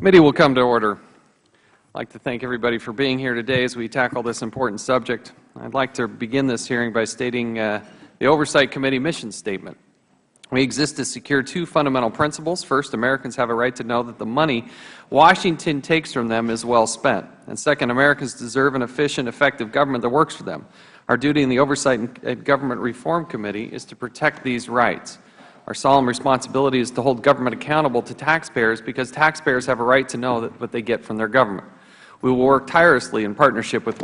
Committee will come to order. I'd like to thank everybody for being here today as we tackle this important subject. I'd like to begin this hearing by stating the Oversight Committee mission statement. We exist to secure two fundamental principles. First, Americans have a right to know that the money Washington takes from them is well spent. And second, Americans deserve an efficient, effective government that works for them. Our duty in the Oversight and Government Reform Committee is to protect these rights. Our solemn responsibility is to hold government accountable to taxpayers because taxpayers have a right to know what they get from their government. We will work tirelessly in partnership with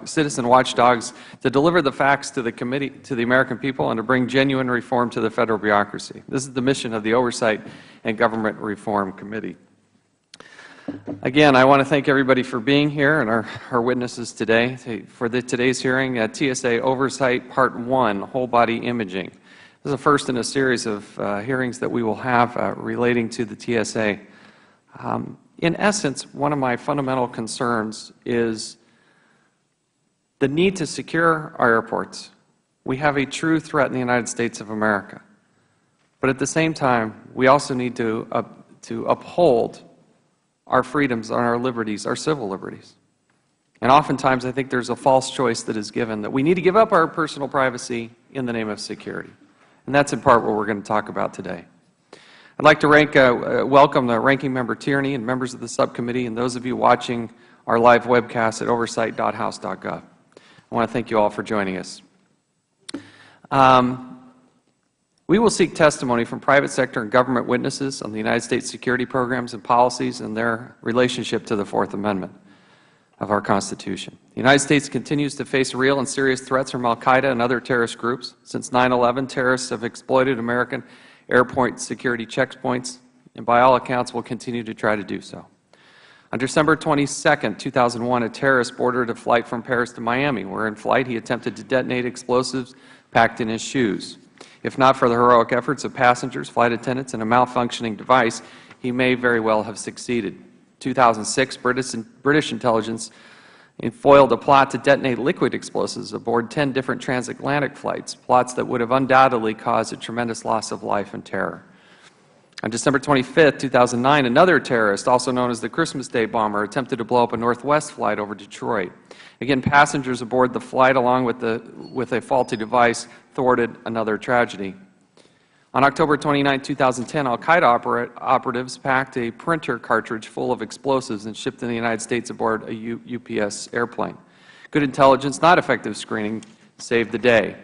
citizen watchdogs to deliver the facts to the American people and to bring genuine reform to the Federal bureaucracy. This is the mission of the Oversight and Government Reform Committee. Again, I want to thank everybody for being here and our witnesses today. For today's hearing, TSA Oversight Part 1, Whole Body Imaging. This is the first in a series of hearings that we will have relating to the TSA. In essence, one of my fundamental concerns is the need to secure our airports. We have a true threat in the United States of America. But at the same time, we also need to uphold our freedoms and our liberties, our civil liberties. And oftentimes, I think there's a false choice that is given, that we need to give up our personal privacy in the name of security. And that's in part what we're going to talk about today. I'd like to welcome the Ranking Member Tierney and members of the subcommittee and those of you watching our live webcast at oversight.house.gov. I want to thank you all for joining us. We will seek testimony from private sector and government witnesses on the United States security programs and policies and their relationship to the Fourth Amendment of our Constitution. The United States continues to face real and serious threats from al-Qaeda and other terrorist groups. Since 9/11, terrorists have exploited American airport security checkpoints, and by all accounts will continue to try to do so. On December 22, 2001, a terrorist boarded a flight from Paris to Miami, where in flight he attempted to detonate explosives packed in his shoes. If not for the heroic efforts of passengers, flight attendants, and a malfunctioning device, he may very well have succeeded. In 2006, British intelligence foiled a plot to detonate liquid explosives aboard 10 different transatlantic flights, plots that would have undoubtedly caused a tremendous loss of life and terror. On December 25, 2009, another terrorist, also known as the Christmas Day bomber, attempted to blow up a Northwest flight over Detroit. Again, passengers aboard the flight, along with a faulty device, thwarted another tragedy. On October 29, 2010, al-Qaeda operatives packed a printer cartridge full of explosives and shipped to the United States aboard a UPS airplane. Good intelligence, not effective screening, saved the day.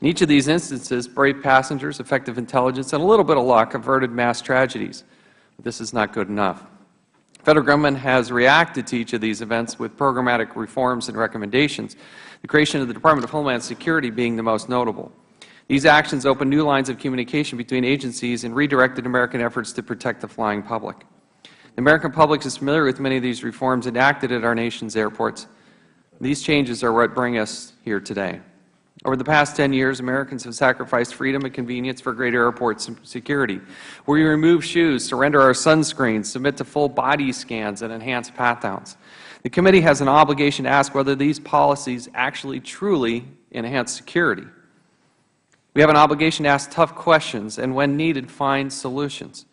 In each of these instances, brave passengers, effective intelligence, and a little bit of luck averted mass tragedies. But this is not good enough. The Federal Government has reacted to each of these events with programmatic reforms and recommendations, the creation of the Department of Homeland Security being the most notable. These actions opened new lines of communication between agencies and redirected American efforts to protect the flying public. The American public is familiar with many of these reforms enacted at our nation's airports. These changes are what bring us here today. Over the past 10 years, Americans have sacrificed freedom and convenience for greater airport security. We remove shoes, surrender our sunscreens, submit to full body scans, and enhance pat-downs. The committee has an obligation to ask whether these policies actually truly enhance security. We have an obligation to ask tough questions and, when needed, find solutions.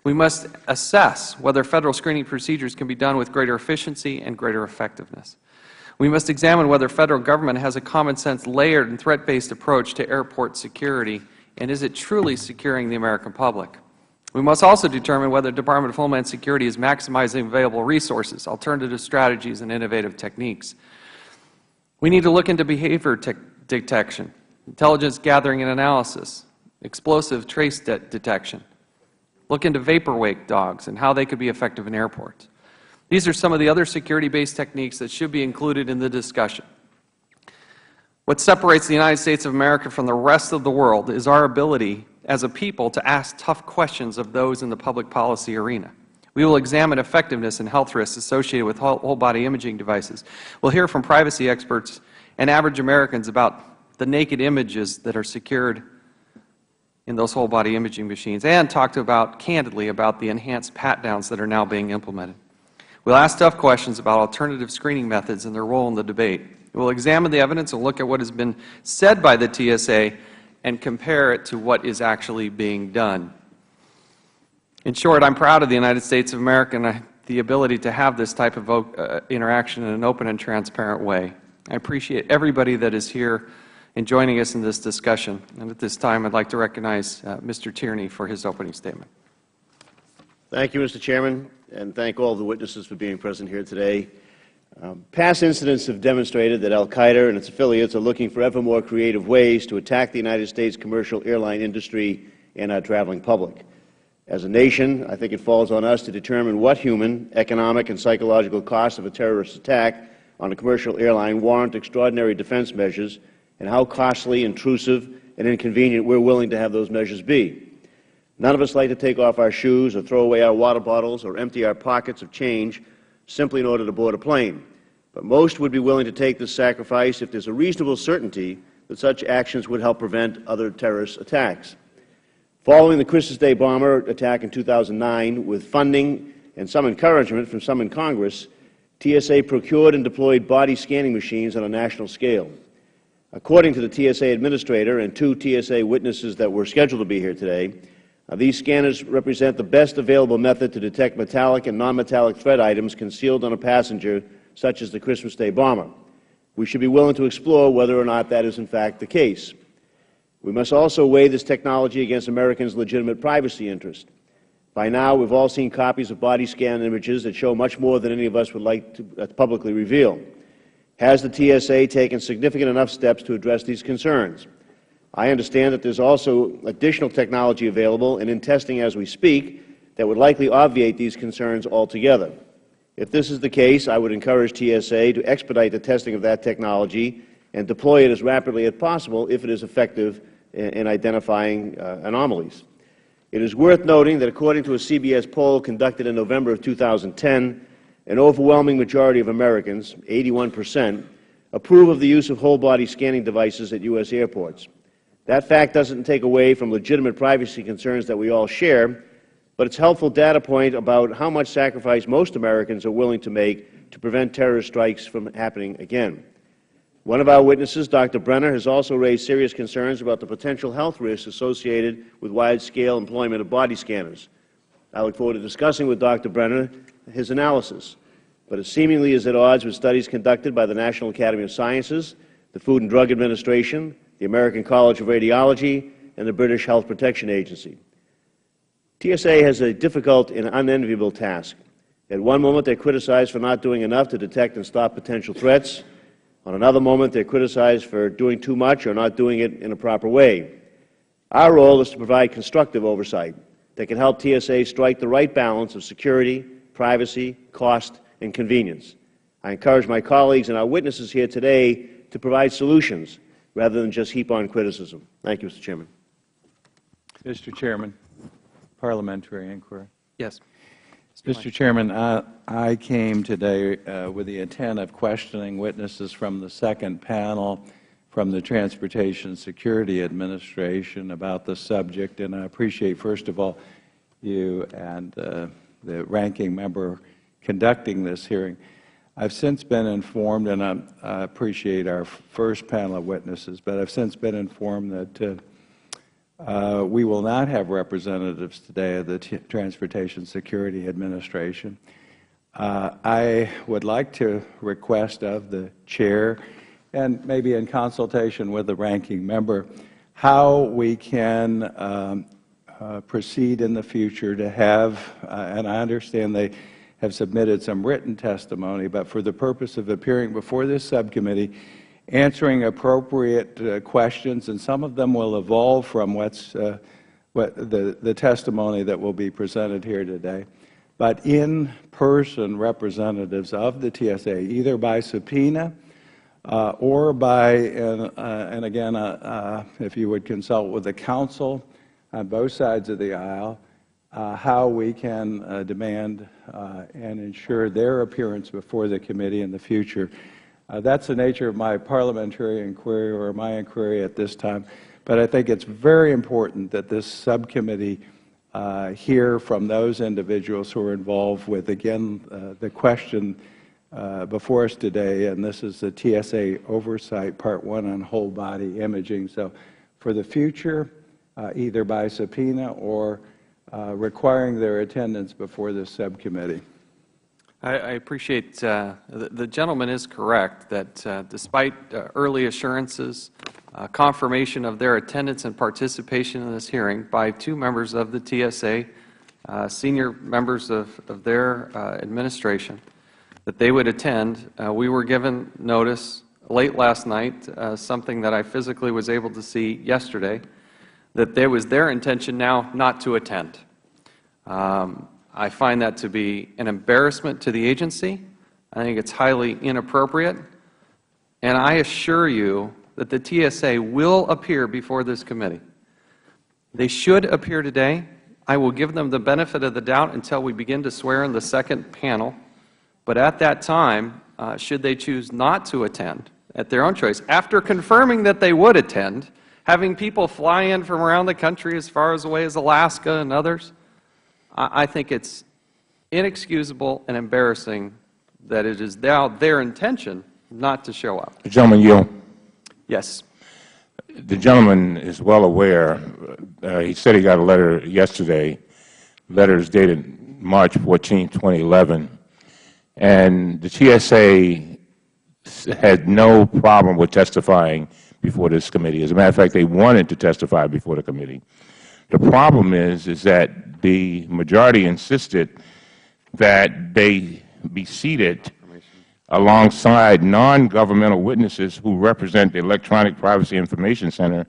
We must assess whether Federal screening procedures can be done with greater efficiency and greater effectiveness. We must examine whether Federal Government has a common-sense, layered, and threat-based approach to airport security, and is it truly securing the American public? We must also determine whether the Department of Homeland Security is maximizing available resources, alternative strategies, and innovative techniques. We need to look into behavior detection, intelligence gathering and analysis, explosive trace detection, look into vapor wake dogs and how they could be effective in airports. These are some of the other security-based techniques that should be included in the discussion. What separates the United States of America from the rest of the world is our ability as a people to ask tough questions of those in the public policy arena. We will examine effectiveness and health risks associated with whole-body imaging devices. We'll hear from privacy experts and average Americans about the naked images that are secured in those whole-body imaging machines, and talk candidly about the enhanced pat-downs that are now being implemented. We'll ask tough questions about alternative screening methods and their role in the debate. We'll examine the evidence and look at what has been said by the TSA and compare it to what is actually being done. In short, I'm proud of the United States of America, and I the ability to have this type of interaction in an open and transparent way. I appreciate everybody that is here and joining us in this discussion. And at this time, I'd like to recognize Mr. Tierney for his opening statement. Thank you, Mr. Chairman, and thank all the witnesses for being present here today. Past incidents have demonstrated that al-Qaeda and its affiliates are looking for ever more creative ways to attack the United States commercial airline industry and our traveling public. As a nation, I think it falls on us to determine what human, economic, and psychological costs of a terrorist attack on a commercial airline warrant extraordinary defense measures, and how costly, intrusive, and inconvenient we're willing to have those measures be. None of us like to take off our shoes or throw away our water bottles or empty our pockets of change simply in order to board a plane. But most would be willing to take this sacrifice if there's a reasonable certainty that such actions would help prevent other terrorist attacks. Following the Christmas Day bomber attack in 2009, with funding and some encouragement from some in Congress, TSA procured and deployed body scanning machines on a national scale. According to the TSA administrator and 2 TSA witnesses that were scheduled to be here today, these scanners represent the best available method to detect metallic and non-metallic threat items concealed on a passenger, such as the Christmas Day bomber. We should be willing to explore whether or not that is in fact the case. We must also weigh this technology against Americans' legitimate privacy interest. By now, we've all seen copies of body scan images that show much more than any of us would like to publicly reveal. Has the TSA taken significant enough steps to address these concerns? I understand that there's also additional technology available and in testing as we speak that would likely obviate these concerns altogether. If this is the case, I would encourage TSA to expedite the testing of that technology and deploy it as rapidly as possible if it is effective in identifying anomalies. It is worth noting that according to a CBS poll conducted in November of 2010, an overwhelming majority of Americans, 81%, approve of the use of whole-body scanning devices at U.S. airports. That fact doesn't take away from legitimate privacy concerns that we all share, but it's a helpful data point about how much sacrifice most Americans are willing to make to prevent terrorist strikes from happening again. One of our witnesses, Dr. Brenner, has also raised serious concerns about the potential health risks associated with wide-scale employment of body scanners. I look forward to discussing with Dr. Brenner his analysis, but it seemingly is at odds with studies conducted by the National Academy of Sciences, the Food and Drug Administration, the American College of Radiology, and the British Health Protection Agency. TSA has a difficult and unenviable task. At one moment, they're criticized for not doing enough to detect and stop potential threats. On another moment, they're criticized for doing too much or not doing it in a proper way. Our role is to provide constructive oversight that can help TSA strike the right balance of security, privacy, cost, and convenience. I encourage my colleagues and our witnesses here today to provide solutions rather than just heap on criticism. Thank you, Mr. Chairman. Mr. Chairman, parliamentary inquiry. Yes. Mr. Chairman, I came today with the intent of questioning witnesses from the second panel from the Transportation Security Administration about the subject, and I appreciate, first of all, you and the ranking member conducting this hearing. I've since been informed, and I appreciate our first panel of witnesses, but I've since been informed that we will not have representatives today of the Transportation Security Administration. I would like to request of the Chair, and maybe in consultation with the ranking member, how we can proceed in the future to have, and I understand they have submitted some written testimony, but for the purpose of appearing before this subcommittee, answering appropriate questions, and some of them will evolve from the testimony that will be presented here today, but in-person representatives of the TSA, either by subpoena or by, and again, if you would consult with the Council on both sides of the aisle, how we can demand and ensure their appearance before the committee in the future. That's the nature of my parliamentary inquiry, or my inquiry at this time. But I think it's very important that this subcommittee hear from those individuals who are involved with, again, the question before us today, and this is the TSA Oversight Part 1 on whole body imaging. So for the future, either by subpoena or requiring their attendance before this subcommittee. I appreciate the gentleman is correct that despite early assurances, confirmation of their attendance and participation in this hearing by 2 members of the TSA, senior members of their administration, that they would attend. We were given notice late last night, something that I physically was able to see yesterday, that there was their intention now not to attend. I find that to be an embarrassment to the agency. I think it's highly inappropriate. And I assure you that the TSA will appear before this committee. They should appear today. I will give them the benefit of the doubt until we begin to swear in the second panel. But at that time, should they choose not to attend, at their own choice, after confirming that they would attend, having people fly in from around the country as far away as Alaska and others, I think it's inexcusable and embarrassing that it is now their intention not to show up. The gentleman yield. Yes. The gentleman is well aware. He said he got a letter yesterday. Letter is dated March 14, 2011. And the TSA had no problem with testifying before this committee. As a matter of fact, they wanted to testify before the committee. The problem is that the majority insisted that they be seated alongside non-governmental witnesses who represent the Electronic Privacy Information Center,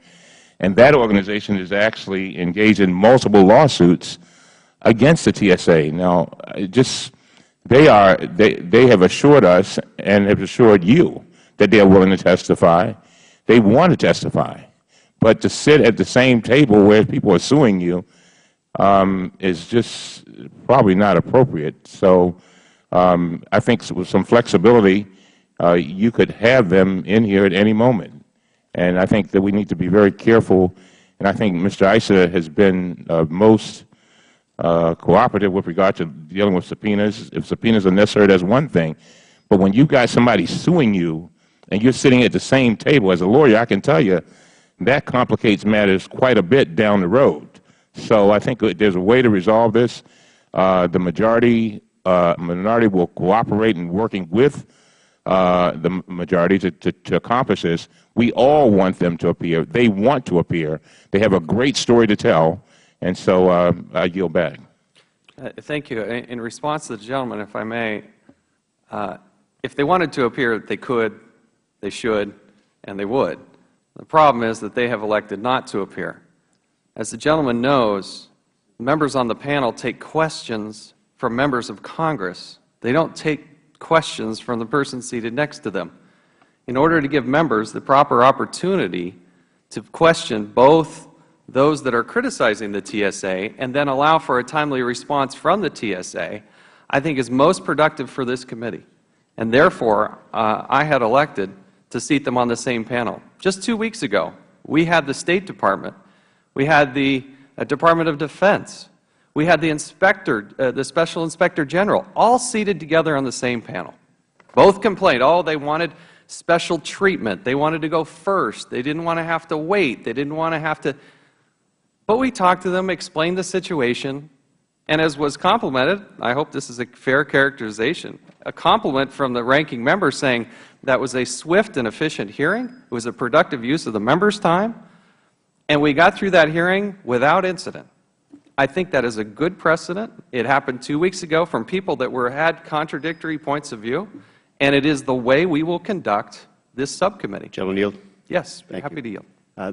and that organization is actually engaged in multiple lawsuits against the TSA. Now, they have assured us and have assured you that they are willing to testify. They want to testify. But to sit at the same table where people are suing you is just probably not appropriate. So I think with some flexibility, you could have them in here at any moment. And I think that we need to be very careful. And I think Mr. Issa has been most cooperative with regard to dealing with subpoenas. If subpoenas are necessary, that's one thing. But when you've got somebody suing you and you're sitting at the same table, as a lawyer, I can tell you that complicates matters quite a bit down the road. So I think there's a way to resolve this. The minority will cooperate in working with the majority to accomplish this. We all want them to appear. They want to appear. They have a great story to tell. And so I yield back. Thank you. In response to the gentleman, if I may, if they wanted to appear, they could, they should, and they would. The problem is that they have elected not to appear. As the gentleman knows, members on the panel take questions from members of Congress. They don't take questions from the person seated next to them. In order to give members the proper opportunity to question both those that are criticizing the TSA and then allow for a timely response from the TSA, I think is most productive for this committee. And therefore, I had elected to seat them on the same panel. Just 2 weeks ago, we had the State Department, we had the Department of Defense, we had the inspector, the Special Inspector General, all seated together on the same panel. Both complained, oh, they wanted special treatment, they wanted to go first, they didn't want to have to wait, they didn't want to have to. But we talked to them, explained the situation, and as was complimented, I hope this is a fair characterization, a compliment from the ranking member saying that was a swift and efficient hearing, it was a productive use of the members' time, and we got through that hearing without incident. I think that is a good precedent. It happened 2 weeks ago from people that had contradictory points of view, and it is the way we will conduct this subcommittee. Gentleman yield. Yes, Thank happy you. to yield.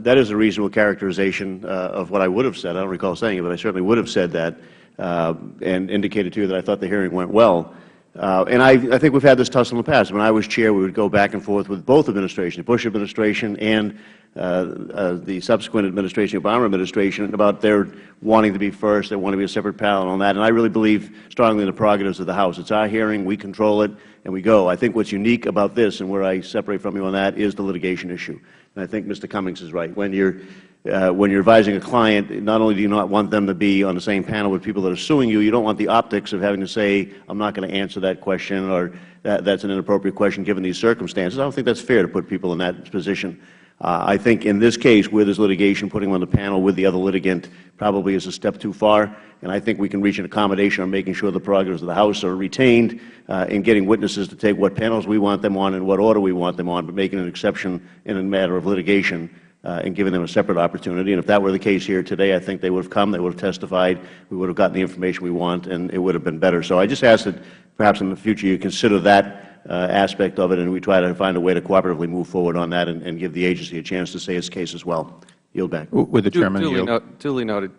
That is a reasonable characterization of what I would have said. I don't recall saying it, but I certainly would have said that and indicated to you that I thought the hearing went well. And I think we've had this tussle in the past. When I was chair, we would go back and forth with both administrations, the Bush administration and the subsequent administration, the Obama administration, about their wanting to be first, they want to be a separate panel on that. And I really believe strongly in the prerogatives of the House. It's our hearing, we control it, and we go. I think what's unique about this, and where I separate from you on that, is the litigation issue. And I think Mr. Cummings is right. When you're advising a client, not only do you not want them to be on the same panel with people that are suing you, you don't want the optics of having to say, I'm not going to answer that question, or that's an inappropriate question given these circumstances. I don't think that's fair to put people in that position. I think in this case, where there's litigation, putting them on the panel with the other litigant probably is a step too far, and I think we can reach an accommodation on making sure the prerogatives of the House are retained in getting witnesses to take what panels we want them on and what order we want them on, but making an exception in a matter of litigation and giving them a separate opportunity. And if that were the case here today, I think they would have come, they would have testified, we would have gotten the information we want, and it would have been better. So I just ask that perhaps in the future you consider that aspect of it, and we try to find a way to cooperatively move forward on that and give the agency a chance to say its case as well. Yield back. With the Chairman yield. Duly noted.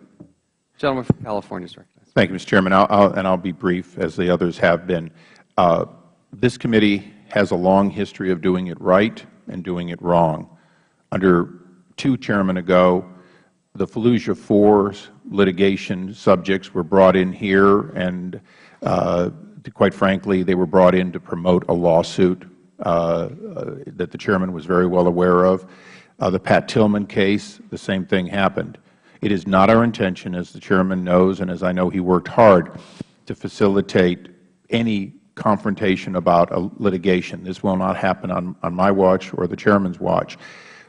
Gentleman from California is recognized. Thank you, Mr. Chairman. I'll be brief, as the others have been. This committee has a long history of doing it right and doing it wrong. Under 2 chairmen ago, the Fallujah 4's litigation subjects were brought in here, and quite frankly, they were brought in to promote a lawsuit that the Chairman was very well aware of. The Pat Tillman case, the same thing happened. It is not our intention, as the Chairman knows, and as I know he worked hard, to facilitate any confrontation about a litigation. This will not happen on my watch or the Chairman's watch.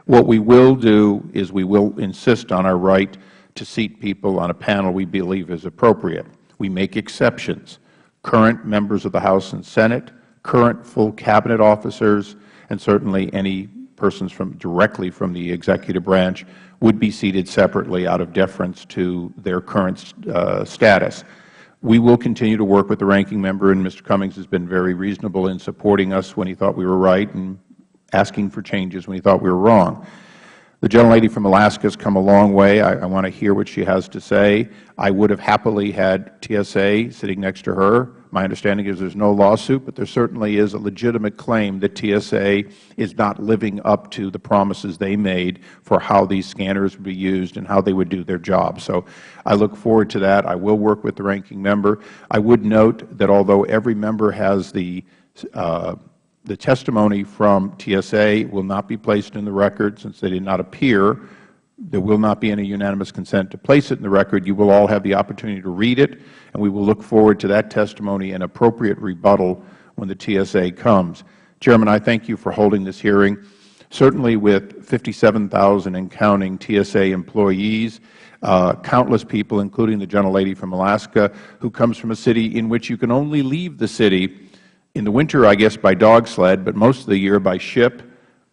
What we will do is we will insist on our right to seat people on a panel we believe is appropriate. We make exceptions. Current members of the House and Senate, current full Cabinet officers, and certainly any persons directly from the executive branch would be seated separately out of deference to their current status. We will continue to work with the ranking member, and Mr. Cummings has been very reasonable in supporting us when he thought we were right and asking for changes when he thought we were wrong. The gentlelady from Alaska has come a long way. I want to hear what she has to say. I would have happily had TSA sitting next to her. My understanding is there is no lawsuit, but there certainly is a legitimate claim that TSA is not living up to the promises they made for how these scanners would be used and how they would do their job. So I look forward to that. I will work with the ranking member. I would note that although every member has the testimony from TSA will not be placed in the record since they did not appear. There will not be any unanimous consent to place it in the record. You will all have the opportunity to read it, and we will look forward to that testimony and appropriate rebuttal when the TSA comes. Chairman, I thank you for holding this hearing. Certainly with 57,000 and counting TSA employees, countless people, including the gentlelady from Alaska, who comes from a city in which you can only leave the city in the winter, I guess, by dog sled, but most of the year by ship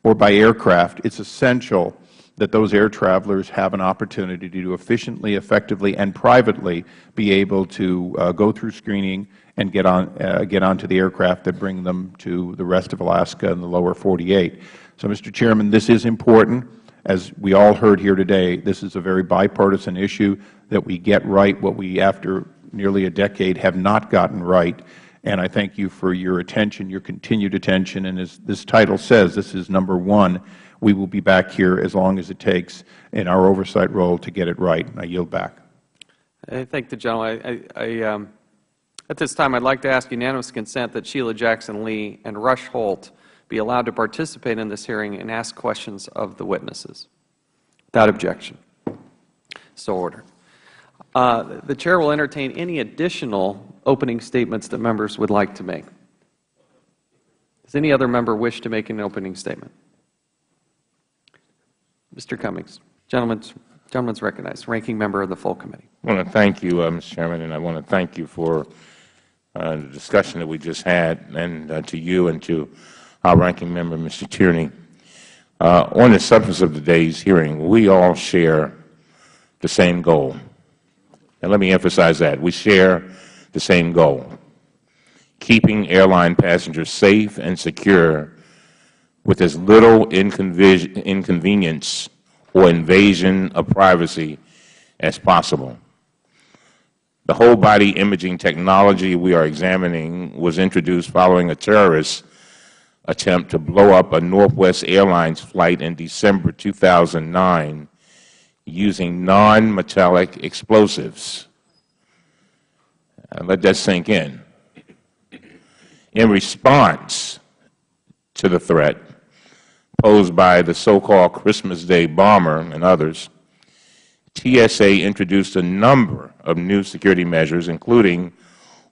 or by aircraft. It's essential that those air travelers have an opportunity to efficiently, effectively, and privately be able to go through screening and get onto the aircraft that bring them to the rest of Alaska and the lower 48. So, Mr. Chairman, this is important. As we all heard here today, this is a very bipartisan issue that we get right what we, after nearly a decade, have not gotten right. And I thank you for your attention, your continued attention. And as this title says, this is number 1. We will be back here as long as it takes in our oversight role to get it right. I yield back. I thank the gentleman. At this time, I'd like to ask unanimous consent that Sheila Jackson Lee and Rush Holt be allowed to participate in this hearing and ask questions of the witnesses. Without objection. So ordered. The Chair will entertain any additional opening statements that members would like to make. Does any other member wish to make an opening statement? Mr. Cummings. Gentleman's recognized. Ranking member of the full committee. I want to thank you, Mr. Chairman, and I want to thank you for the discussion that we just had, and to you and to our ranking member, Mr. Tierney. On the substance of today's hearing, we all share the same goal. And let me emphasize that. We share the same goal, keeping airline passengers safe and secure with as little inconvenience or invasion of privacy as possible. The whole-body imaging technology we are examining was introduced following a terrorist attempt to blow up a Northwest Airlines flight in December 2009 using non-metallic explosives. Let that sink in. In response to the threat posed by the so-called Christmas Day bomber and others, TSA introduced a number of new security measures, including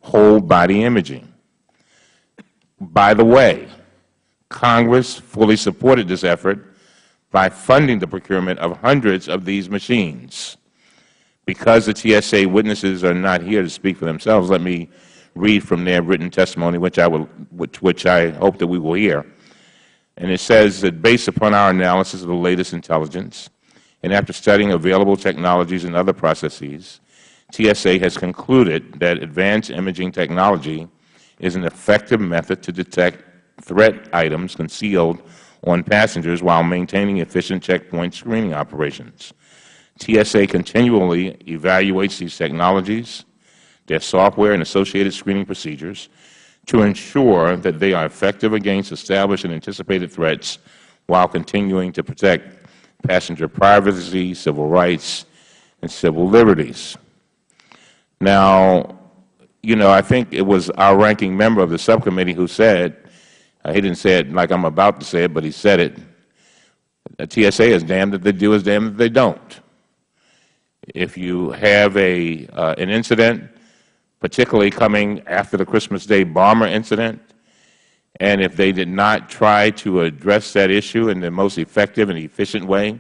whole-body imaging. By the way, Congress fully supported this effort by funding the procurement of hundreds of these machines. Because the TSA witnesses are not here to speak for themselves, let me read from their written testimony, which I hope that we will hear. And it says that based upon our analysis of the latest intelligence, and after studying available technologies and other processes, TSA has concluded that advanced imaging technology is an effective method to detect threat items concealed on passengers while maintaining efficient checkpoint screening operations. TSA continually evaluates these technologies, their software, and associated screening procedures to ensure that they are effective against established and anticipated threats while continuing to protect passenger privacy, civil rights, and civil liberties. Now, I think it was our ranking member of the subcommittee who said, he didn't say it like I'm about to say it, but he said it, TSA is damned if they do, is damned if they don't. If you have an incident, particularly coming after the Christmas Day bomber incident, and if they did not try to address that issue in the most effective and efficient way,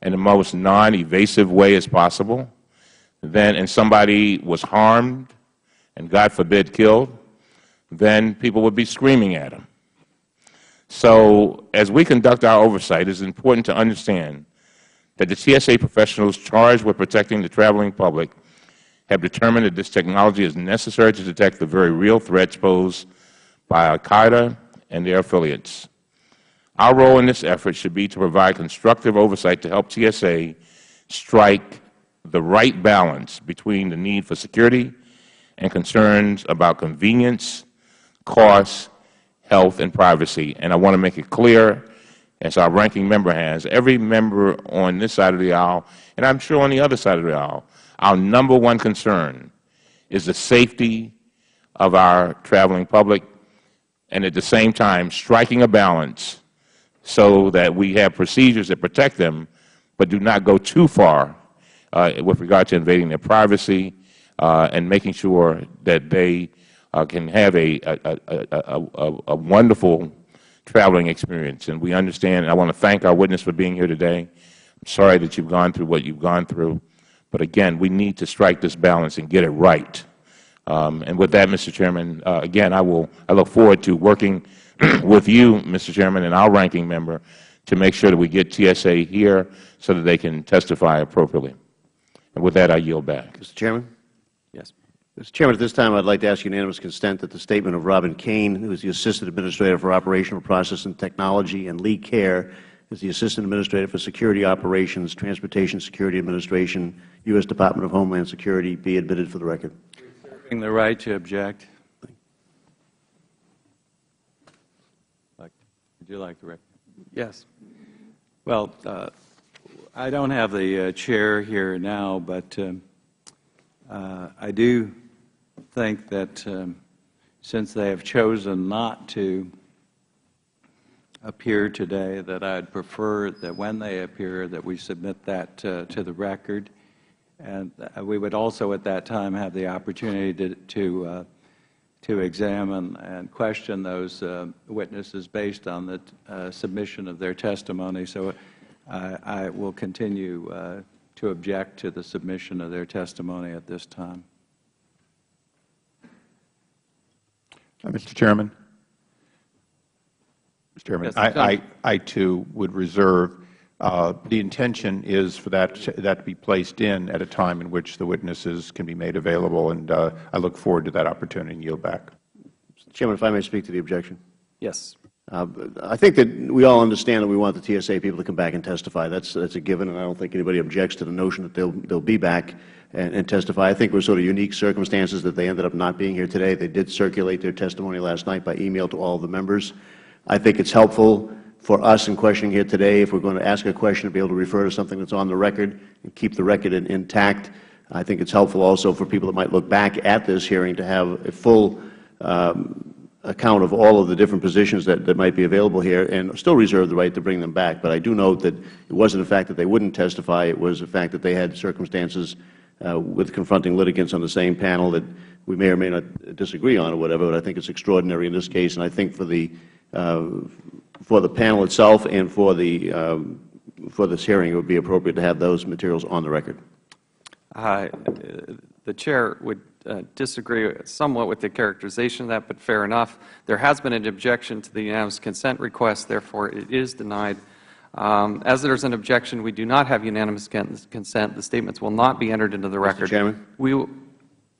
and the most non-evasive way as possible, and somebody was harmed and, God forbid, killed, then people would be screaming at them. So as we conduct our oversight, it is important to understand that the TSA professionals charged with protecting the traveling public have determined that this technology is necessary to detect the very real threats posed by al-Qaeda and their affiliates. Our role in this effort should be to provide constructive oversight to help TSA strike the right balance between the need for security and concerns about convenience, cost, health, and privacy. And I want to make it clear, as our ranking member has, every member on this side of the aisle, and I'm sure on the other side of the aisle, our number one concern is the safety of our traveling public, and at the same time striking a balance so that we have procedures that protect them but do not go too far with regard to invading their privacy and making sure that they can have a wonderful traveling experience. And we understand, and I want to thank our witness for being here today. I'm sorry that you've gone through what you've gone through. But again, we need to strike this balance and get it right. And with that, Mr. Chairman, again, I look forward to working with you, Mr. Chairman, and our ranking member to make sure that we get TSA here so that they can testify appropriately. And with that, I yield back. Mr. Chairman? Yes. Mr. Chairman, at this time, I would like to ask unanimous consent that the statement of Robin Kane, who is the Assistant Administrator for Operational Process and Technology, and Lee Kerr, is the Assistant Administrator for Security Operations, Transportation Security Administration, U.S. Department of Homeland Security, be admitted for the record. Reserving the right to object. Would you like the record? Yes. Well, I don't have the chair here now, but I do think that since they have chosen not to appear today, that I'd prefer that when they appear that we submit that to the record. And we would also at that time have the opportunity to examine and question those witnesses based on the submission of their testimony. So I will continue to object to the submission of their testimony at this time. Mr. Chairman. Mr. Chairman, Yes, I too would reserve. The intention is for that to be placed in at a time in which the witnesses can be made available, and I look forward to that opportunity and yield back. Mr. Chairman, if I may speak to the objection. Yes. I think that we all understand that we want the TSA people to come back and testify. That's a given, and I don't think anybody objects to the notion that they'll be back and testify. I think it was sort of unique circumstances that they ended up not being here today. They did circulate their testimony last night by email to all of the members. I think it's helpful for us in questioning here today, if we're going to ask a question, to be able to refer to something that's on the record and keep the record intact. I think it's helpful also for people that might look back at this hearing to have a full account of all of the different positions that might be available here, and still reserve the right to bring them back. But I do note that it wasn't the fact that they wouldn't testify. It was the fact that they had circumstances with confronting litigants on the same panel that we may or may not disagree on or whatever, but I think it's extraordinary in this case. And I think for the panel itself and for the for this hearing, it would be appropriate to have those materials on the record. The Chair would disagree somewhat with the characterization of that, but fair enough. There has been an objection to the unanimous consent request. Therefore, it is denied. As there is an objection, we do not have unanimous consent. The statements will not be entered into the record. Mr. Chairman?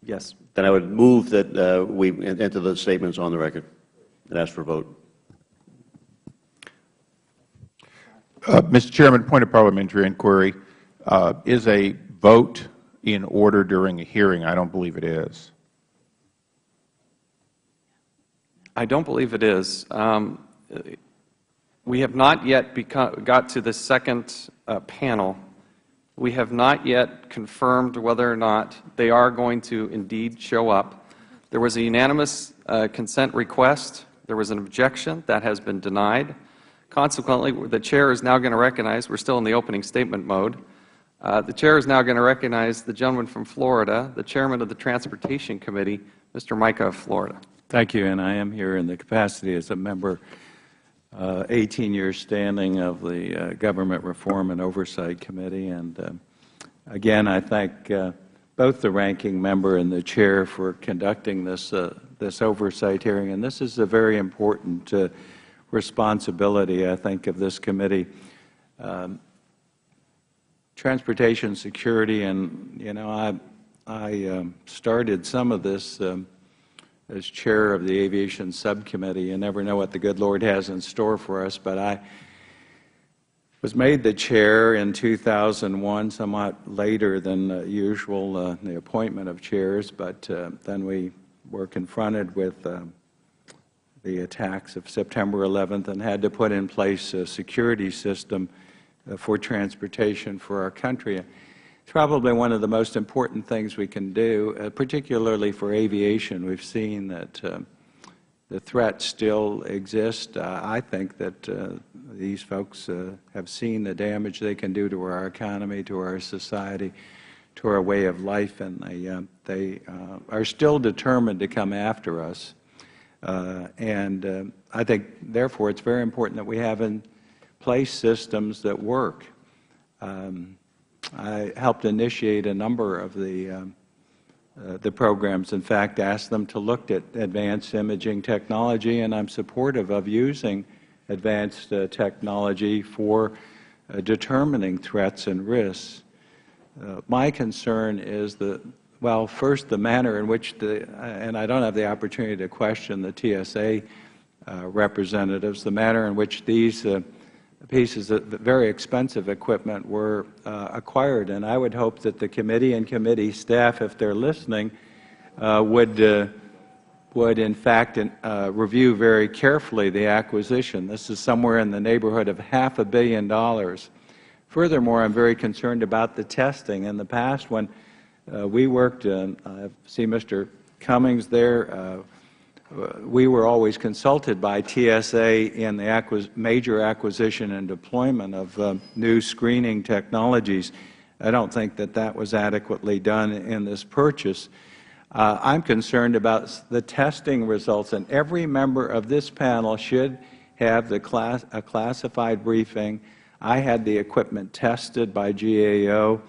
Yes. Then I would move that we enter the statements on the record and ask for a vote. Mr. Chairman, point of parliamentary inquiry. Is a vote in order during a hearing? I don't believe it is. I don't believe it is. We have not yet got to the second panel. We have not yet confirmed whether or not they are going to indeed show up. There was a unanimous consent request. There was an objection. That has been denied. Consequently, the Chair is now going to recognize, we're still in the opening statement mode, the Chair is now going to recognize the gentleman from Florida, the Chairman of the Transportation Committee, Mr. Mica of Florida. Thank you, and I am here in the capacity as a member, 18 years standing of the Government Reform and Oversight Committee. And again, I thank both the ranking member and the Chair for conducting this oversight hearing. And this is a very important responsibility, I think, of this committee. Transportation security, and I started some of this as chair of the Aviation Subcommittee. You never know what the good Lord has in store for us, but I was made the chair in 2001, somewhat later than usual, the appointment of chairs, but then we were confronted with the attacks of September 11th and had to put in place a security system for transportation for our country. It's probably one of the most important things we can do, particularly for aviation. We've seen that the threat still exists. I think that these folks have seen the damage they can do to our economy, to our society, to our way of life, and they are still determined to come after us. I think, therefore, it's very important that we have in place systems that work. I helped initiate a number of the programs. In fact, asked them to look at advanced imaging technology, and I'm supportive of using advanced technology for determining threats and risks. My concern is well, first, the manner in which and I don't have the opportunity to question the TSA representatives, the manner in which these pieces of very expensive equipment were acquired. And I would hope that the committee and committee staff, if they're listening, would in fact review very carefully the acquisition. This is somewhere in the neighborhood of $500 million. Furthermore, I'm very concerned about the testing. In the past, when we worked, I see Mr. Cummings there, we were always consulted by TSA in the major acquisition and deployment of new screening technologies. I don't think that that was adequately done in this purchase. I'm concerned about the testing results, and every member of this panel should have a classified briefing. I had the equipment tested by GAO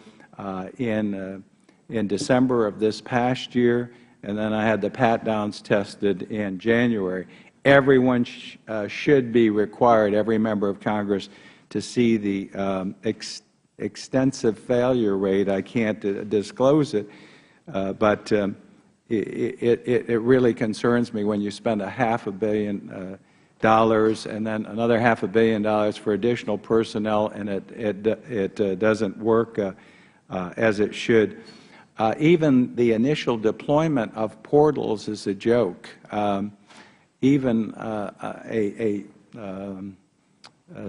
in December of this past year, and then I had the pat-downs tested in January. Everyone should be required, every member of Congress, to see the extensive failure rate. I can't disclose it, but it really concerns me when you spend $500 million and then another $500 million for additional personnel, and it doesn't work as it should. Even the initial deployment of portals is a joke. Even a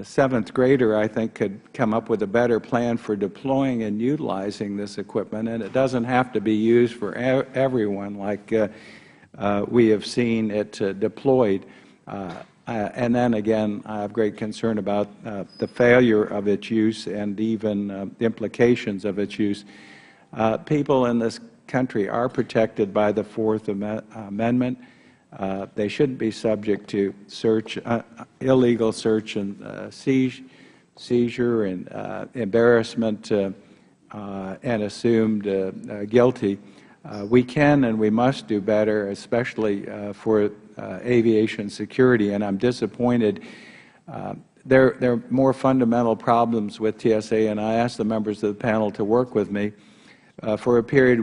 seventh grader, I think, could come up with a better plan for deploying and utilizing this equipment, and it doesn't have to be used for everyone like we have seen it deployed. And then again, I have great concern about the failure of its use and even the implications of its use. People in this country are protected by the Fourth Amendment. They shouldn't be subject to illegal search and seizure seizure and embarrassment and assumed guilty. We can and we must do better, especially for aviation security, and I'm disappointed. There are more fundamental problems with TSA, and I asked the members of the panel to work with me. For a period,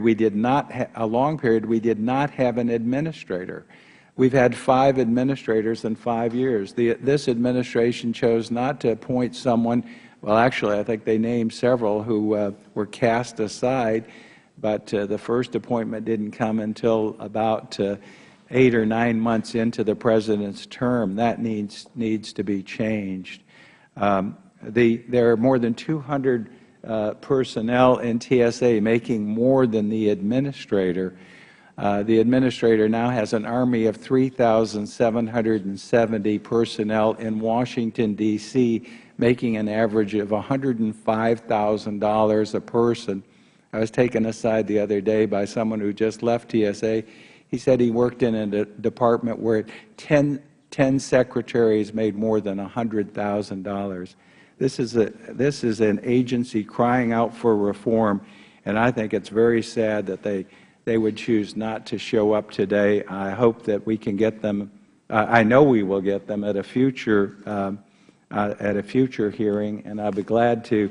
a long period, we did not have an administrator. We've had 5 administrators in 5 years. This administration chose not to appoint someone. Well, actually, I think they named several who were cast aside, but the first appointment didn't come until about 8 or 9 months into the President's term. That needs to be changed. There are more than 200 personnel in TSA making more than the administrator. The administrator now has an army of 3,770 personnel in Washington, D.C., making an average of $105,000 a person. I was taken aside the other day by someone who just left TSA. He said he worked in a department where 10 secretaries made more than $100,000. This is an agency crying out for reform, and I think it's very sad that they would choose not to show up today. I hope that we can get them. I know we will get them at a future hearing, and I'll be glad to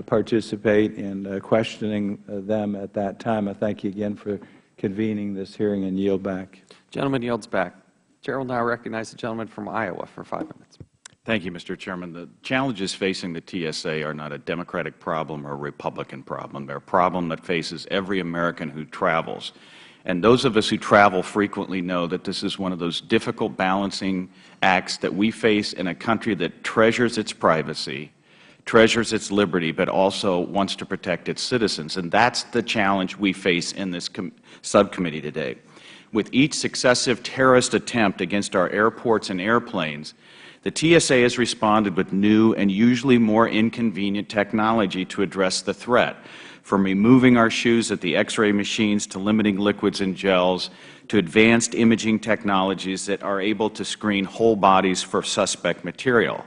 participate in questioning them at that time. I thank you again for convening this hearing and yield back. Gentleman yields back. Chair will now recognize the gentleman from Iowa for 5 minutes. Thank you, Mr. Chairman. The challenges facing the TSA are not a Democratic problem or a Republican problem. They're a problem that faces every American who travels. And those of us who travel frequently know that this is one of those difficult balancing acts that we face in a country that treasures its privacy, treasures its liberty, but also wants to protect its citizens. And that's the challenge we face in this subcommittee today. With each successive terrorist attempt against our airports and airplanes, the TSA has responded with new and usually more inconvenient technology to address the threat, from removing our shoes at the X-ray machines to limiting liquids and gels to advanced imaging technologies that are able to screen whole bodies for suspect material.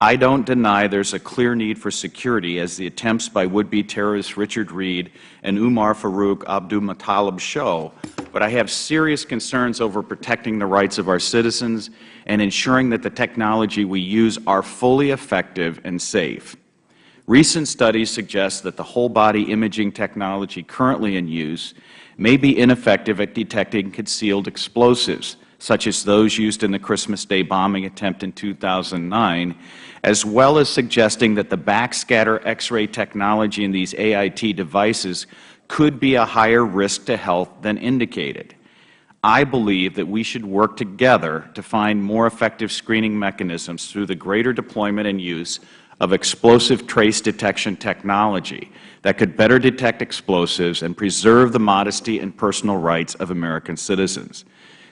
I don't deny there's a clear need for security, as the attempts by would-be terrorists Richard Reed and Umar Farouk Abdulmuttalib show, but I have serious concerns over protecting the rights of our citizens and ensuring that the technology we use are fully effective and safe. Recent studies suggest that the whole-body imaging technology currently in use may be ineffective at detecting concealed explosives, such as those used in the Christmas Day bombing attempt in 2009, as well as suggesting that the backscatter X-ray technology in these AIT devices could be a higher risk to health than indicated. I believe that we should work together to find more effective screening mechanisms through the greater deployment and use of explosive trace detection technology that could better detect explosives and preserve the modesty and personal rights of American citizens.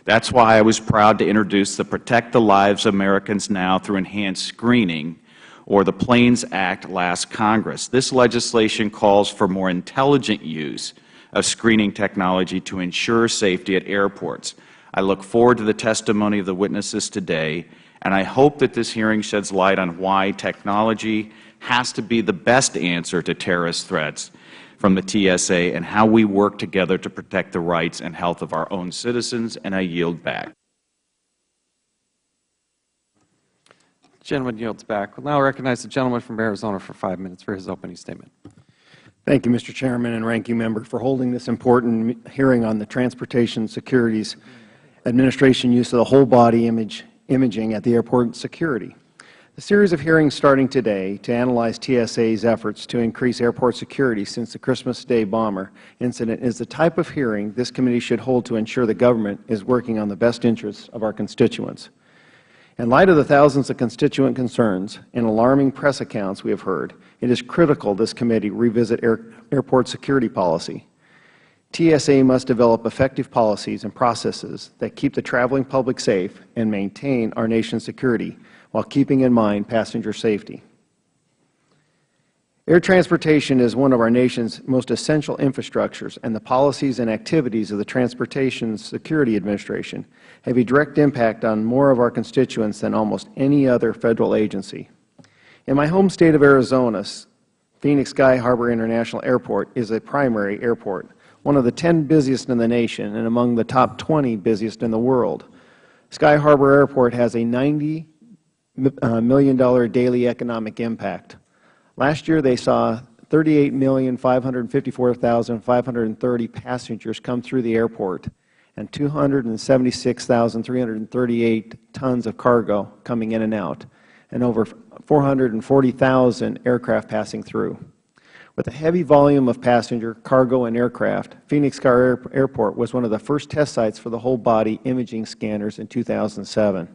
That's why I was proud to introduce the Protect the Lives of Americans Now through Enhanced Screening, or the Planes Act, last Congress. This legislation calls for more intelligent use of screening technology to ensure safety at airports. I look forward to the testimony of the witnesses today, and I hope that this hearing sheds light on why technology has to be the best answer to terrorist threats from the TSA and how we work together to protect the rights and health of our own citizens, and I yield back. The gentleman yields back. We'll now recognize the gentleman from Arizona for 5 minutes for his opening statement. Thank you, Mr. Chairman and Ranking Member, for holding this important hearing on the Transportation Securities Administration use of the whole-body imaging at the airport security. The series of hearings starting today to analyze TSA's efforts to increase airport security since the Christmas Day bomber incident is the type of hearing this committee should hold to ensure the government is working on the best interests of our constituents. In light of the thousands of constituent concerns and alarming press accounts we have heard, it is critical this committee revisit airport security policy. TSA must develop effective policies and processes that keep the traveling public safe and maintain our nation's security while keeping in mind passenger safety. Air transportation is one of our nation's most essential infrastructures, and the policies and activities of the Transportation Security Administration have a direct impact on more of our constituents than almost any other Federal agency. In my home state of Arizona, Phoenix Sky Harbor International Airport is a primary airport, one of the 10 busiest in the nation and among the top 20 busiest in the world. Sky Harbor Airport has a $90 million daily economic impact. Last year, they saw 38,554,530 passengers come through the airport and 276,338 tons of cargo coming in and out, and over 440,000 aircraft passing through. With a heavy volume of passenger, cargo, and aircraft, Phoenix Sky Airport was one of the first test sites for the whole-body imaging scanners in 2007.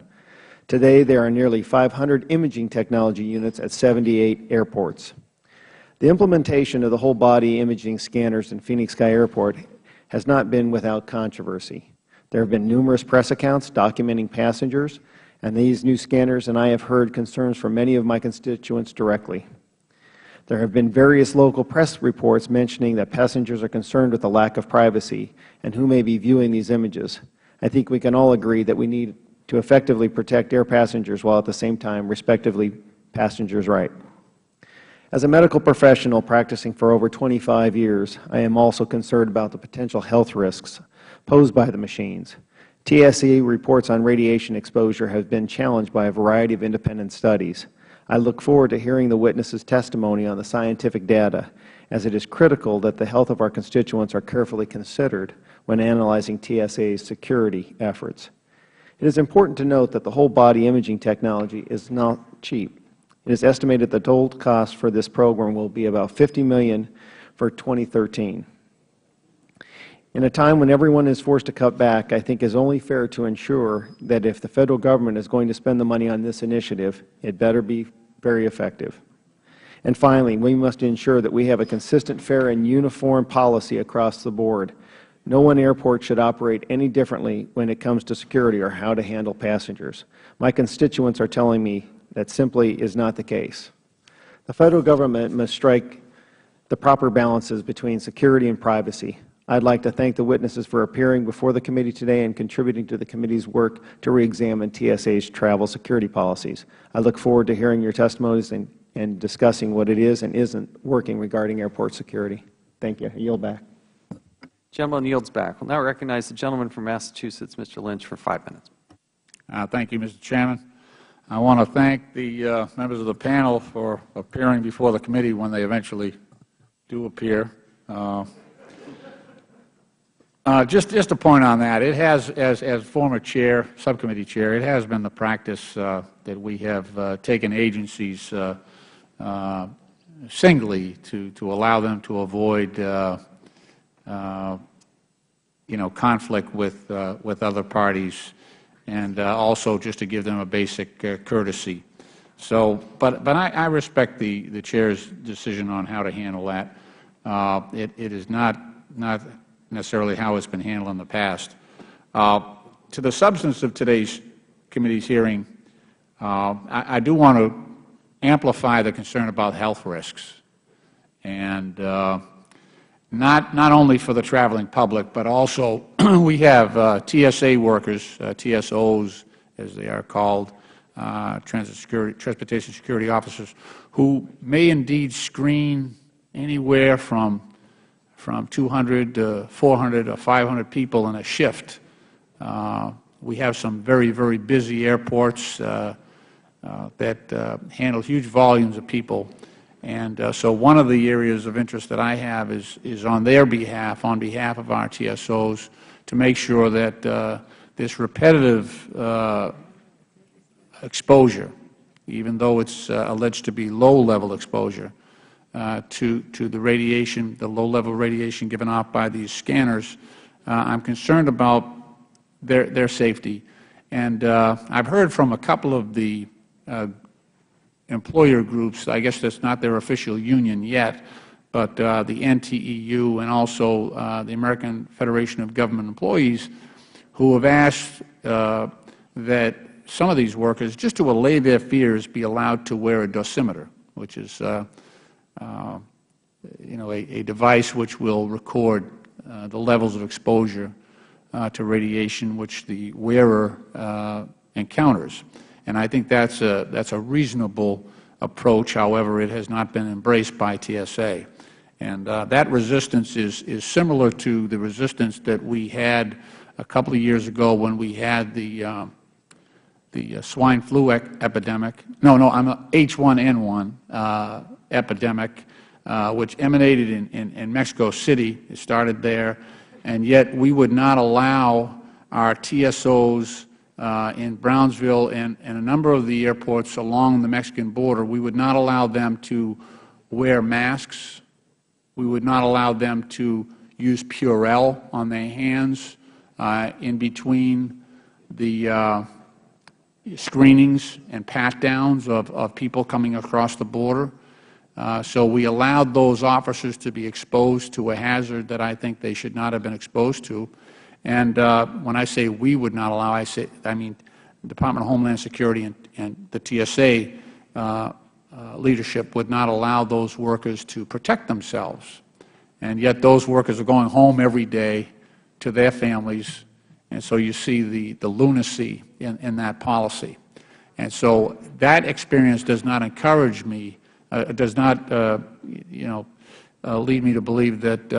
Today, there are nearly 500 imaging technology units at 78 airports. The implementation of the whole-body imaging scanners in Phoenix Sky Airport has not been without controversy. There have been numerous press accounts documenting passengers, and these new scanners, and I have heard concerns from many of my constituents directly. There have been various local press reports mentioning that passengers are concerned with the lack of privacy and who may be viewing these images. I think we can all agree that we need to effectively protect air passengers while at the same time respectively passengers' rights. As a medical professional practicing for over 25 years, I am also concerned about the potential health risks posed by the machines. TSA reports on radiation exposure have been challenged by a variety of independent studies. I look forward to hearing the witnesses' testimony on the scientific data, as it is critical that the health of our constituents are carefully considered when analyzing TSA's security efforts. It is important to note that the whole-body imaging technology is not cheap. It is estimated the total cost for this program will be about $50 million for 2013. In a time when everyone is forced to cut back, I think it is only fair to ensure that if the Federal Government is going to spend the money on this initiative, it better be very effective. And finally, we must ensure that we have a consistent, fair, and uniform policy across the board. No one airport should operate any differently when it comes to security or how to handle passengers. My constituents are telling me that simply is not the case. The Federal Government must strike the proper balances between security and privacy. I would like to thank the witnesses for appearing before the committee today and contributing to the committee's work to reexamine TSA's travel security policies. I look forward to hearing your testimonies and discussing what it is and isn't working regarding airport security. Thank you. I yield back. The gentleman yields back. We will now recognize the gentleman from Massachusetts, Mr. Lynch, for 5 minutes. Thank you, Mr. Chairman. I want to thank the members of the panel for appearing before the committee when they eventually do appear. Just a point on that. It has, as former chair, subcommittee chair, it has been the practice that we have taken agencies singly to allow them to avoid conflict with other parties, and also just to give them a basic courtesy. So, but I respect the chair's decision on how to handle that. It is not necessarily how it's been handled in the past. To the substance of today's committee's hearing, I do want to amplify the concern about health risks, and not only for the traveling public, but also we have TSA workers, TSOs as they are called, transportation security officers, who may indeed screen anywhere from 200 to 400 or 500 people in a shift. We have some very, very busy airports that handle huge volumes of people. And so one of the areas of interest that I have is on their behalf, on behalf of our TSOs, to make sure that this repetitive exposure, even though it's alleged to be low-level exposure, to the radiation, the low-level radiation given off by these scanners, I'm concerned about their safety. And I've heard from a couple of the employer groups, I guess that's not their official union yet, but the NTEU and also the American Federation of Government Employees, who have asked that some of these workers, just to allay their fears, be allowed to wear a dosimeter, which is a device which will record the levels of exposure to radiation which the wearer encounters. And I think that's a reasonable approach. However, it has not been embraced by TSA. And that resistance is similar to the resistance that we had a couple of years ago when we had the swine flu epidemic. No, I'm H1N1 epidemic, which emanated in Mexico City. It started there, and yet we would not allow our TSOs in Brownsville and a number of the airports along the Mexican border. We would not allow them to wear masks. We would not allow them to use Purell on their hands in between the screenings and pat-downs of people coming across the border. So we allowed those officers to be exposed to a hazard that I think they should not have been exposed to. And when I say we would not allow, I mean the Department of Homeland Security and the TSA leadership would not allow those workers to protect themselves. And yet those workers are going home every day to their families, and so you see the lunacy in that policy. And so that experience does not encourage me, does not lead me to believe that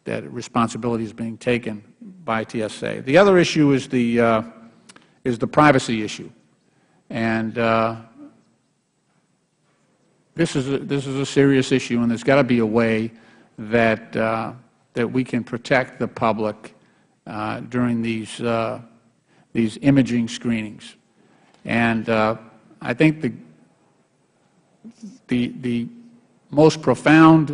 that responsibility is being taken by TSA. The other issue is the privacy issue, and this is a serious issue, and there's got to be a way that that we can protect the public during these imaging screenings. And I think the most profound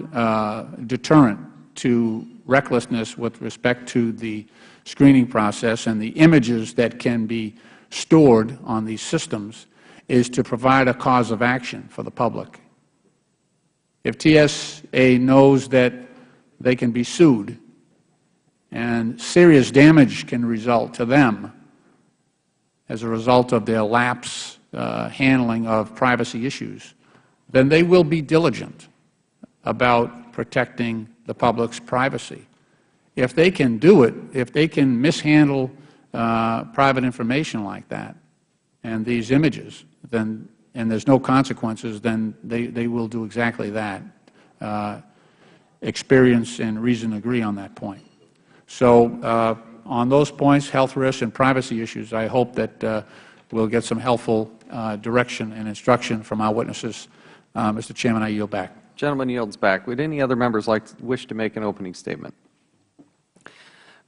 deterrent to recklessness with respect to the screening process and the images that can be stored on these systems is to provide a cause of action for the public. If TSA knows that they can be sued and serious damage can result to them as a result of their lapse handling of privacy issues, then they will be diligent about protecting the public's privacy. If they can do it, if they can mishandle private information like that and these images, then, and there's no consequences, then they will do exactly that. Experience and reason agree on that point. So on those points, health risks and privacy issues, I hope that we'll get some helpful direction and instruction from our witnesses. Mr. Chairman, I yield back. The gentleman yields back. Would any other members wish to make an opening statement?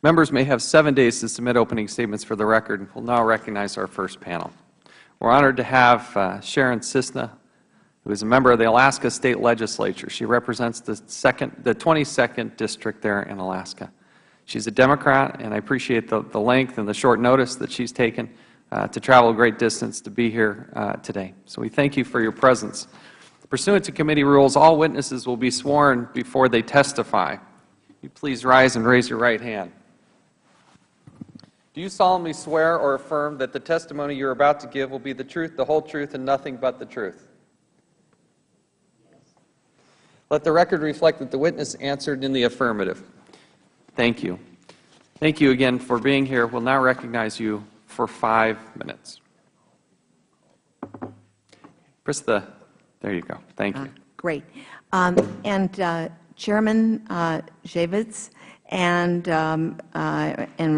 Members may have 7 days to submit opening statements for the record, and we'll now recognize our first panel. We're honored to have Sharon Cisna, who is a member of the Alaska State Legislature. She represents the 22nd District there in Alaska. She's a Democrat, and I appreciate the length and the short notice that she's taken to travel a great distance to be here today. So we thank you for your presence. Pursuant to committee rules, all witnesses will be sworn before they testify. You please rise and raise your right hand. Do you solemnly swear or affirm that the testimony you are about to give will be the truth, the whole truth, and nothing but the truth? Let the record reflect that the witness answered in the affirmative. Thank you. Thank you again for being here. We'll now recognize you for 5 minutes. Press there you go. Thank you. Great. Chairman Javits and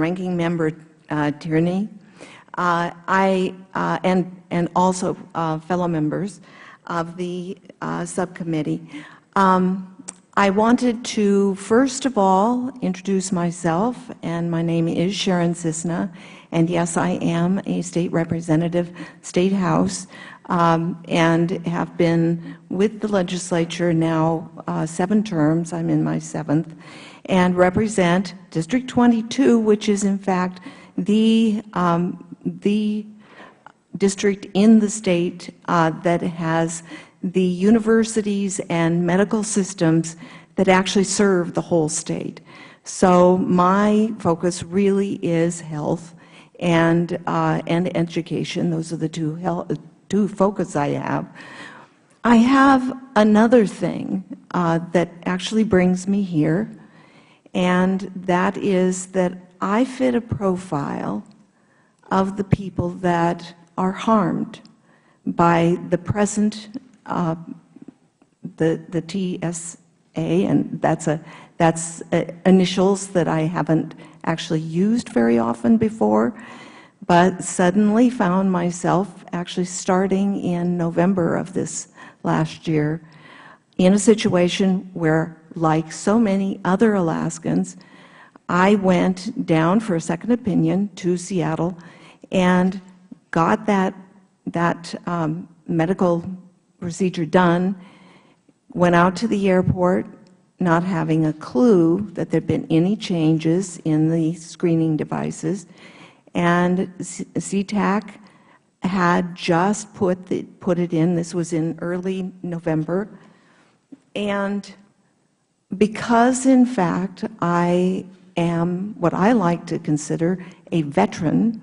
Ranking Member Tierney, and also fellow members of the subcommittee, I wanted to first of all introduce myself, and my name is Sharon Cisna, and yes, I am a state representative, State House, and have been with the legislature now 7 terms. I'm in my 7th, and represent District 22, which is in fact the district in the state that has the universities and medical systems that actually serve the whole state. So my focus really is health and education. Those are the two focus I have. I have another thing that actually brings me here, and that is that I fit a profile of the people that are harmed by the present the TSA, and that's initials that I haven't actually used very often before, but suddenly found myself actually starting in November of this last year in a situation where, like so many other Alaskans, I went down for a second opinion to Seattle and got that medical procedure done, went out to the airport not having a clue that there had been any changes in the screening devices, and SeaTac had just put it in. This was in early November. And because, in fact, I am what I like to consider a veteran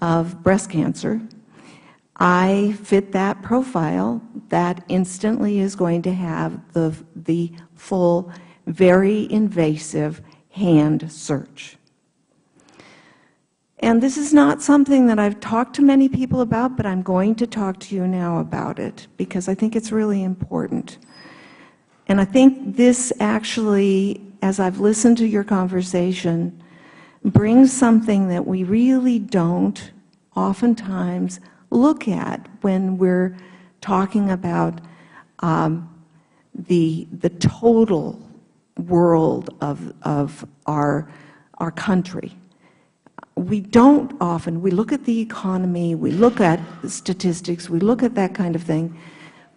of breast cancer, I fit that profile that instantly is going to have the full, very invasive hand search. And this is not something that I've talked to many people about, but I'm going to talk to you now about it because I think it's really important. And I think this actually, as I've listened to your conversation, brings something that we really don't oftentimes look at when we're talking about the total world of our country. We don't often, we look at the economy, we look at statistics, we look at that kind of thing,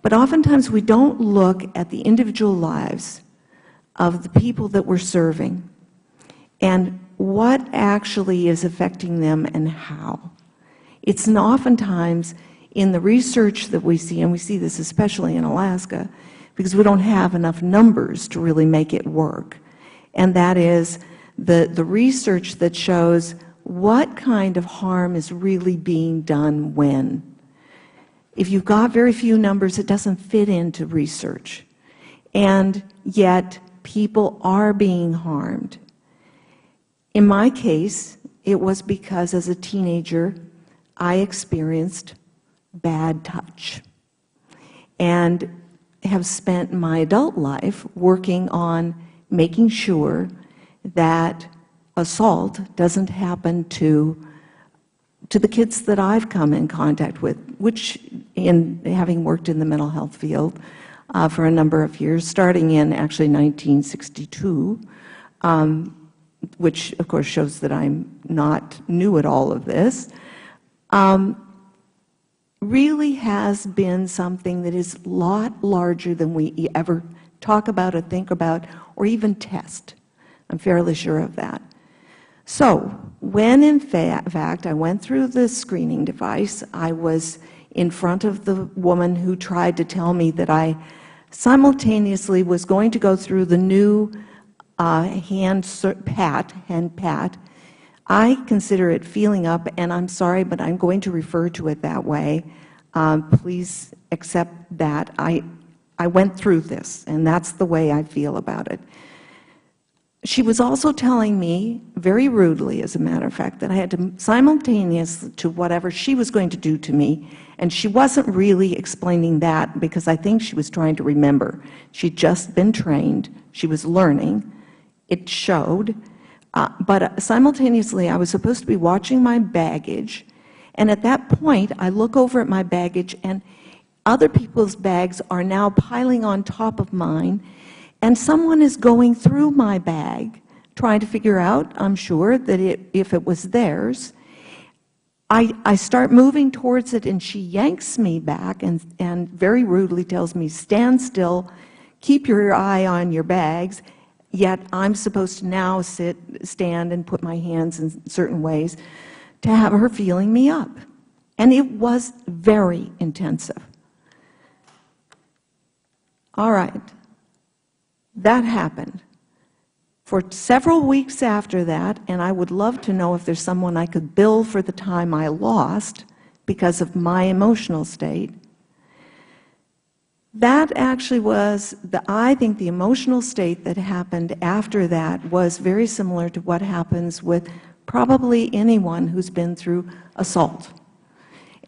but oftentimes we don't look at the individual lives of the people that we're serving and what actually is affecting them and how. It's oftentimes in the research that we see, and we see this especially in Alaska, because we don't have enough numbers to really make it work, and that is the research that shows what kind of harm is really being done when. If you've got very few numbers, it doesn't fit into research, and yet people are being harmed. In my case, it was because as a teenager, I experienced bad touch and have spent my adult life working on making sure that assault doesn't happen to the kids that I've come in contact with, which, in having worked in the mental health field for a number of years, starting in actually 1962, which of course shows that I'm not new at all of this, really has been something that is a lot larger than we ever talk about or think about or even test. I'm fairly sure of that. So when, in fact, I went through the screening device, I was in front of the woman who tried to tell me that I simultaneously was going to go through the new hand pat. I consider it feeling up, and I'm sorry, but I'm going to refer to it that way. Please accept that. I went through this, and that's the way I feel about it. She was also telling me, very rudely as a matter of fact, that I had to simultaneous to whatever she was going to do to me, and she wasn't really explaining that because I think she was trying to remember. She'd just been trained. She was learning. It showed. But simultaneously, I was supposed to be watching my baggage, and at that point, I look over at my baggage, and other people's bags are now piling on top of mine, and someone is going through my bag, trying to figure out, I'm sure, that if it was theirs. I start moving towards it, and she yanks me back and very rudely tells me, stand still, keep your eye on your bags, yet I'm supposed to now stand and put my hands in certain ways to have her feeling me up. And it was very intensive. All right. That happened. For several weeks after that, and I would love to know if there's someone I could bill for the time I lost because of my emotional state, that actually was, I think the emotional state that happened after that was very similar to what happens with probably anyone who's been through assault.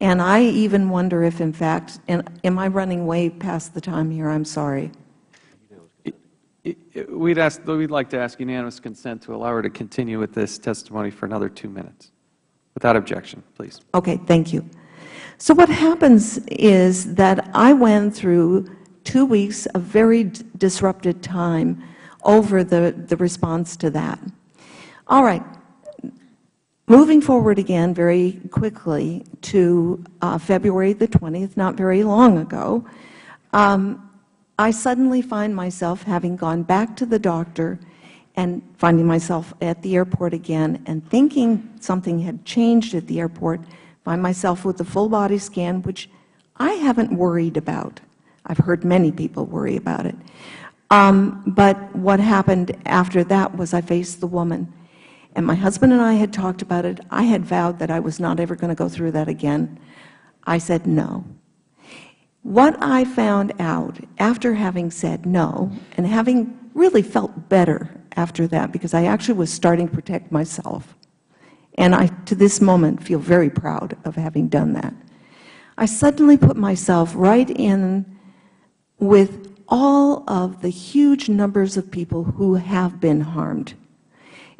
And I even wonder if, in fact, and am I running way past the time here? I'm sorry. We'd like to ask unanimous consent to allow her to continue with this testimony for another 2 minutes. Without objection, please. Okay, thank you. So what happens is that I went through 2 weeks of very disrupted time over the response to that. All right. Moving forward again very quickly to February the 20th, not very long ago, I suddenly find myself having gone back to the doctor and finding myself at the airport again and thinking something had changed at the airport, find myself with a full body scan, which I haven't worried about. I've heard many people worry about it. But what happened after that was I faced the woman. And my husband and I had talked about it. I had vowed that I was not ever going to go through that again. I said no. What I found out after having said no and having really felt better after that, because I actually was starting to protect myself, and I, to this moment, feel very proud of having done that, I suddenly put myself right in with all of the huge numbers of people who have been harmed.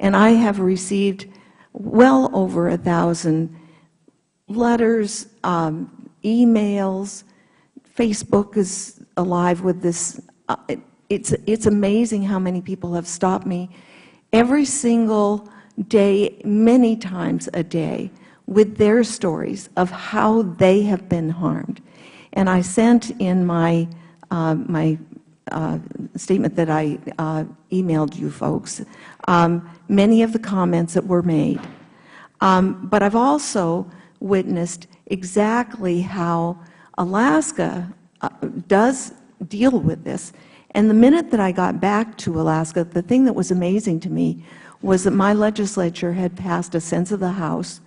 And I have received well over 1,000 letters, emails. Facebook is alive with this. It's amazing how many people have stopped me every single day, many times a day, with their stories of how they have been harmed. And I sent in my statement that I emailed you folks many of the comments that were made. But I've also witnessed exactly how Alaska does deal with this. And the minute that I got back to Alaska, the thing that was amazing to me was that my legislature had passed a sense of the House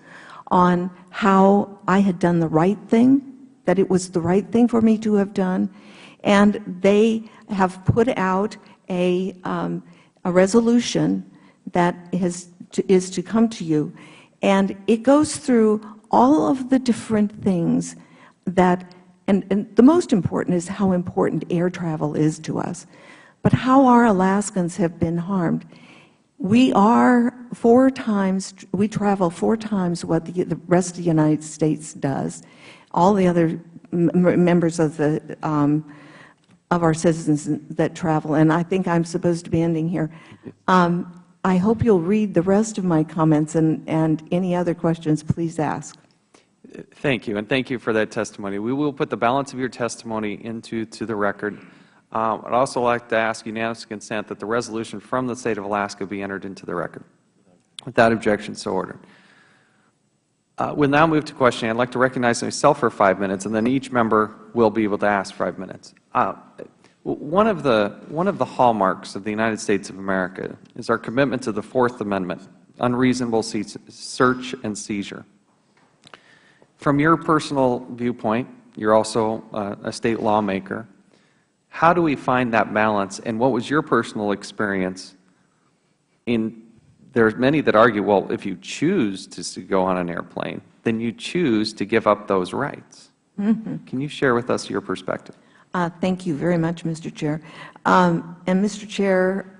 on how I had done the right thing, that it was the right thing for me to have done. And they have put out a resolution that is to come to you. And it goes through all of the different things that, and the most important is how important air travel is to us, but how our Alaskans have been harmed. We are we travel 4 times what the rest of the United States does. All the other members of our citizens that travel, and I think I'm supposed to be ending here. I hope you'll read the rest of my comments, and any other questions, please ask. Thank you, and thank you for that testimony. We will put the balance of your testimony into the record. I'd also like to ask unanimous consent that the resolution from the State of Alaska be entered into the record. Without objection, so ordered. We'll now move to questioning. I'd like to recognize myself for 5 minutes, and then each member will be able to ask 5 minutes. One of the hallmarks of the United States of America is our commitment to the Fourth Amendment, unreasonable search and seizure. From your personal viewpoint, you're also a state lawmaker. How do we find that balance, and what was your personal experience there's many that argue, well, if you choose to go on an airplane, then you choose to give up those rights. Can you share with us your perspective? Thank you very much, Mr. Chair. And Mr. Chair,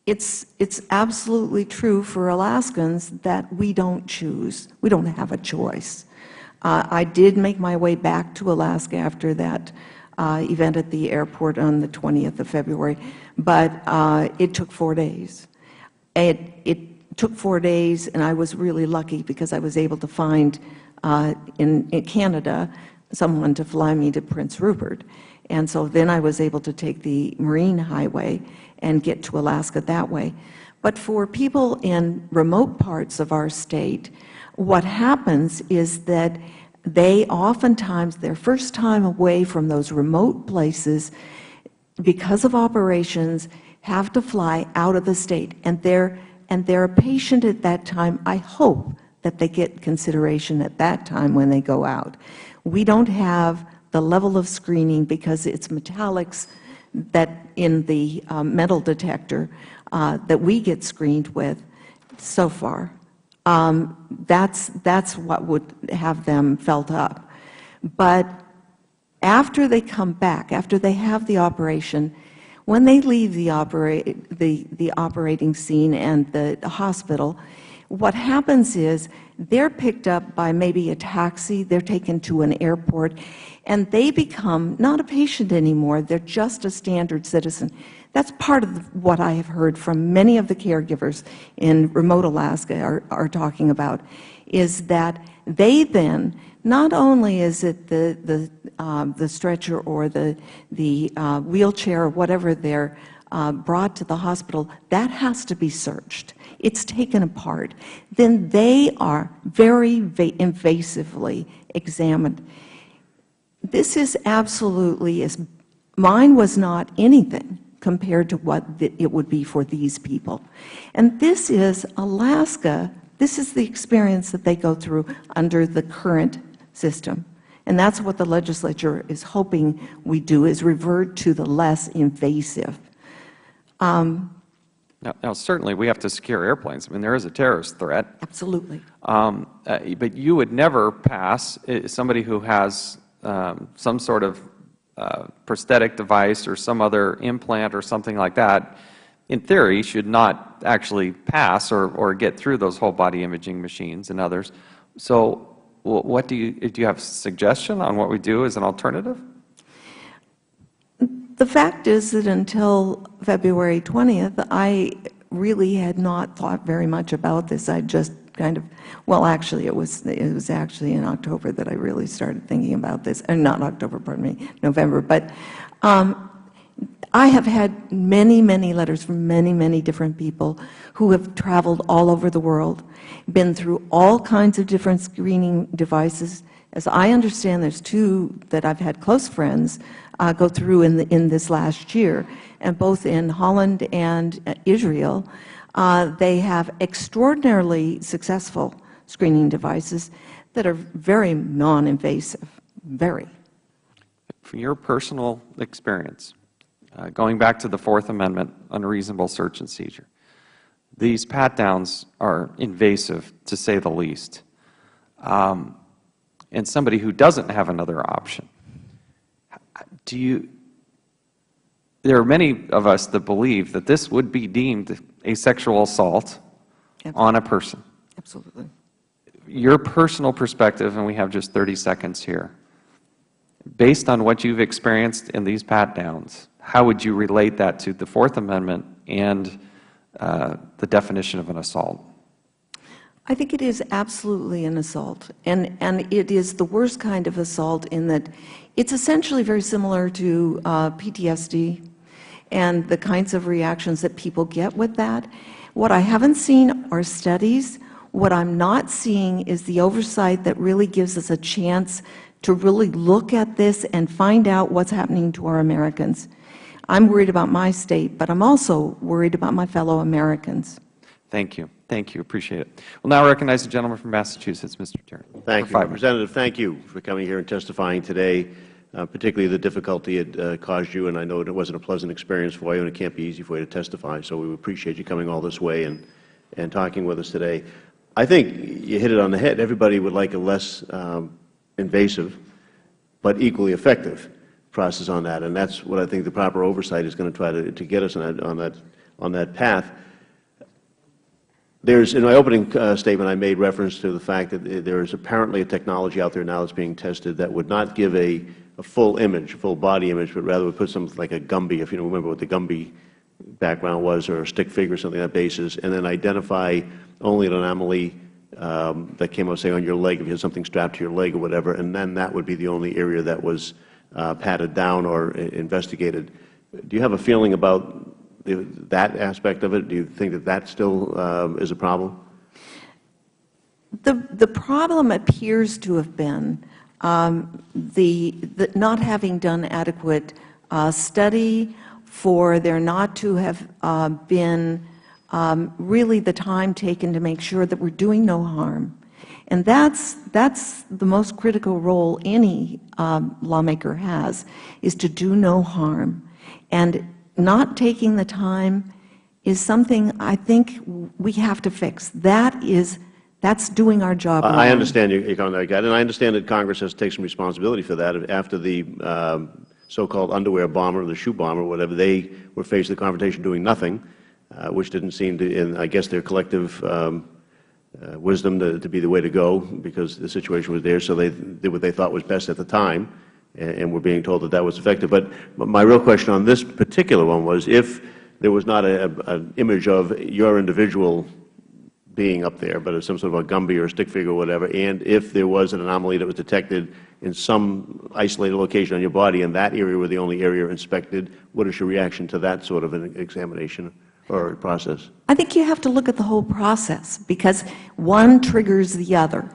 it's absolutely true for Alaskans that we don't choose. We don't have a choice. I did make my way back to Alaska after that event at the airport on the 20th of February, but it took 4 days. It took 4 days, and I was really lucky because I was able to find in Canada someone to fly me to Prince Rupert. And so then I was able to take the Marine Highway and get to Alaska that way. But for people in remote parts of our state, what happens is that they oftentimes, their first time away from those remote places, because of operations, have to fly out of the state, and they're a patient at that time. I hope that they get consideration at that time when they go out. We don't have the level of screening because it's metallics that in the metal detector that we get screened with so far. That's what would have them felt up. But after they come back, after they have the operation, when they leave the operating scene and the hospital, what happens is they're picked up by maybe a taxi, they're taken to an airport, and they become not a patient anymore, they're just a standard citizen. That's part of what I have heard from many of the caregivers in remote Alaska are talking about, is that they then, not only is it the stretcher or the wheelchair or whatever they're brought to the hospital, that has to be searched. It's taken apart. Then they are very invasively examined. This is absolutely, mine was not anything compared to what it would be for these people. And this is Alaska, this is the experience that they go through under the current system. And that's what the legislature is hoping we do, is revert to the less invasive. Now, certainly we have to secure airplanes. I mean, there is a terrorist threat. Absolutely. But you would never pass somebody who has some sort of prosthetic device or some other implant or something like that, in theory, should not actually pass or get through those whole body imaging machines and others. So what do you have a suggestion on what we do as an alternative? The fact is that until February 20th, I really had not thought very much about this. I just kind of, well, actually, it was actually in October that I really started thinking about this. Not October, pardon me, November. But I have had many, many letters from many, many different people who have traveled all over the world, been through all kinds of different screening devices. As I understand, there's 2 that I've had close friends go through in this last year, and both in Holland and Israel, they have extraordinarily successful screening devices that are very non-invasive, very. From your personal experience, going back to the Fourth Amendment, unreasonable search and seizure, these pat-downs are invasive, to say the least. And somebody who doesn't have another option, there are many of us that believe that this would be deemed a sexual assault on a person. Absolutely. Your personal perspective, and we have just 30 seconds here, based on what you've experienced in these pat-downs, how would you relate that to the Fourth Amendment and the definition of an assault? I think it is absolutely an assault, and it is the worst kind of assault in that it's essentially very similar to PTSD and the kinds of reactions that people get with that. What I haven't seen are studies. What I'm not seeing is the oversight that really gives us a chance to really look at this and find out what's happening to our Americans. I'm worried about my state, but I'm also worried about my fellow Americans. Thank you. Thank you. Appreciate it. We'll now recognize the gentleman from Massachusetts, Mr. Chairman. Thank you. Representative, thank you for coming here and testifying today, particularly the difficulty it caused you, and I know it wasn't a pleasant experience for you, and it can't be easy for you to testify, so we appreciate you coming all this way and talking with us today. I think you hit it on the head. Everybody would like a less invasive but equally effective process on that, and that's what I think the proper oversight is going to try to get us on that path. In my opening statement, I made reference to the fact that there is apparently a technology out there now that's being tested that would not give a full image, a full body image, but rather would put something like a Gumby, if you remember what the Gumby background was, or a stick figure, something on that basis, and then identify only an anomaly that came out, say, on your leg, if you had something strapped to your leg or whatever, and then that would be the only area that was patted down or investigated. Do you have a feeling about that aspect of it? Do you think that that still is a problem? The problem appears to have been the not having done adequate study, for there not to have been really the time taken to make sure that we're doing no harm. And that's the most critical role any lawmaker has, is to do no harm. And not taking the time is something I think we have to fix. That is That's doing our job wrong. I understand your comment, and I understand that Congress has to take some responsibility for that. After the so-called underwear bomber, the shoe bomber, whatever, they were faced with the confrontation doing nothing, which didn't seem to, in I guess their collective wisdom, to be the way to go, because the situation was there. So they did what they thought was best at the time, and were being told that that was effective. But my real question on this particular one was, if there was not an image of your individual being up there, but as some sort of a Gumby or a stick figure or whatever, and if there was an anomaly that was detected in some isolated location on your body, and that area were the only area inspected, what is your reaction to that sort of an examination or process? I think you have to look at the whole process, because one triggers the other.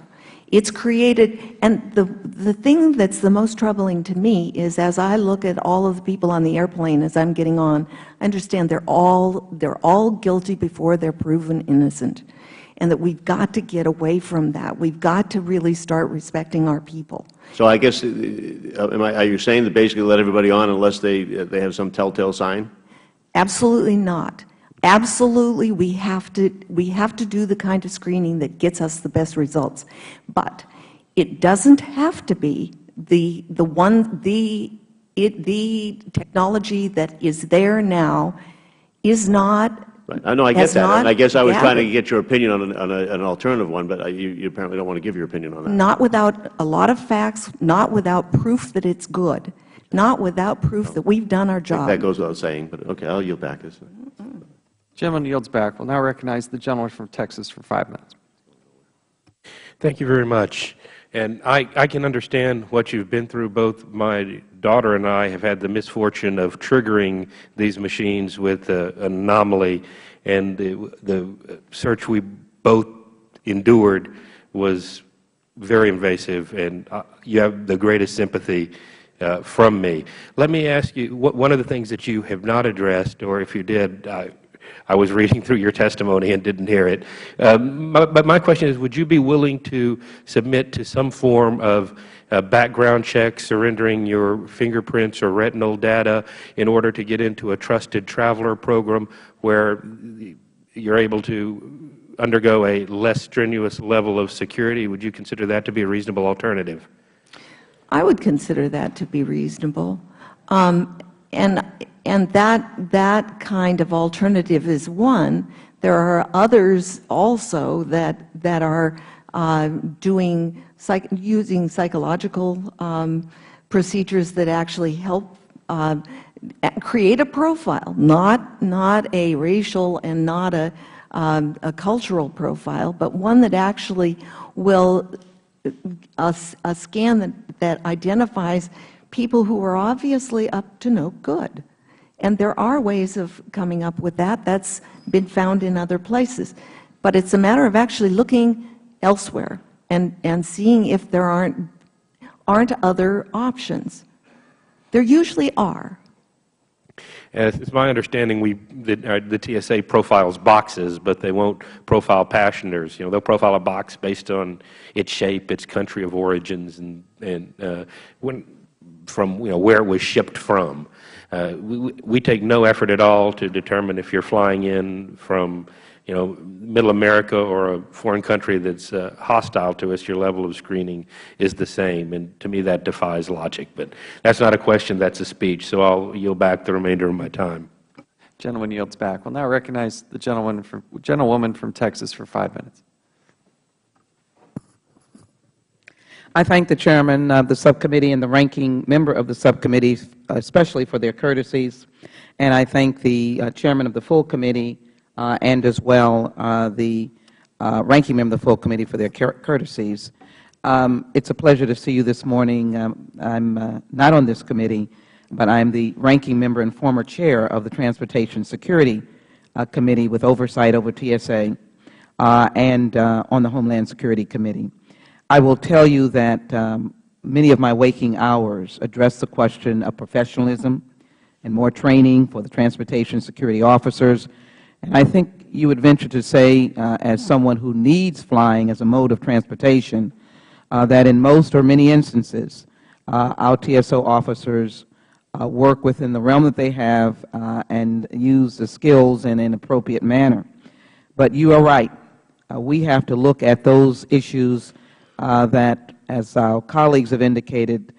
It's created, and the thing that's the most troubling to me is, as I look at all of the people on the airplane as I'm getting on, I understand they're all guilty before they're proven innocent, and that we've got to get away from that. We've got to really start respecting our people. So I guess, are you saying that basically let everybody on unless they have some telltale sign? Absolutely not. Absolutely, we have to do the kind of screening that gets us the best results. But it doesn't have to be the technology that is there now is not. Right. I know, I get that, and I guess I was trying to get your opinion on an alternative one, but you apparently don't want to give your opinion on that. Not without a lot of facts, not without proof that it's good, not without proof that we've done our job. That goes without saying, but okay, I'll yield back. Gentleman yields back. We'll now recognize the gentleman from Texas for 5 minutes. Thank you very much. And I can understand what you've been through. Both my daughter and I have had the misfortune of triggering these machines with an anomaly, and the search we both endured was very invasive, and you have the greatest sympathy from me. Let me ask you, one of the things that you have not addressed, or if you did, I was reading through your testimony and didn't hear it. But my question is, would you be willing to submit to some form of background check, surrendering your fingerprints or retinal data in order to get into a trusted traveler program where you're able to undergo a less strenuous level of security? Would you consider that to be a reasonable alternative? I would consider that to be reasonable. And that kind of alternative is one. There are others also that are using psychological procedures that actually help create a profile, not a racial and not a cultural profile, but one that actually will a scan that identifies people who are obviously up to no good. And there are ways of coming up with that. That's been found in other places. But it's a matter of actually looking elsewhere and seeing if there aren't other options. There usually are. It's my understanding the TSA profiles boxes, but they won't profile passengers. They'll profile a box based on its shape, its country of origins, and from where it was shipped from. We take no effort at all to determine if you're flying in from Middle America or a foreign country that's hostile to us. Your level of screening is the same, and to me that defies logic. But that's not a question, that's a speech, so I'll yield back the remainder of my time. Gentleman yields back. We'll now recognize the gentlewoman from Texas for 5 minutes. I thank the Chairman of the Subcommittee and the Ranking Member of the Subcommittee, especially for their courtesies, and I thank the Chairman of the Full Committee and as well the Ranking Member of the Full Committee for their courtesies. It's a pleasure to see you this morning. I'm not on this committee, but I'm the Ranking Member and former Chair of the Transportation Security Committee with oversight over TSA and on the Homeland Security Committee. I will tell you that many of my waking hours address the question of professionalism and more training for the transportation security officers. And I think you would venture to say, as someone who needs flying as a mode of transportation, that in most or many instances, our TSO officers work within the realm that they have and use the skills in an appropriate manner. But you are right. we have to look at those issues that, as our colleagues have indicated,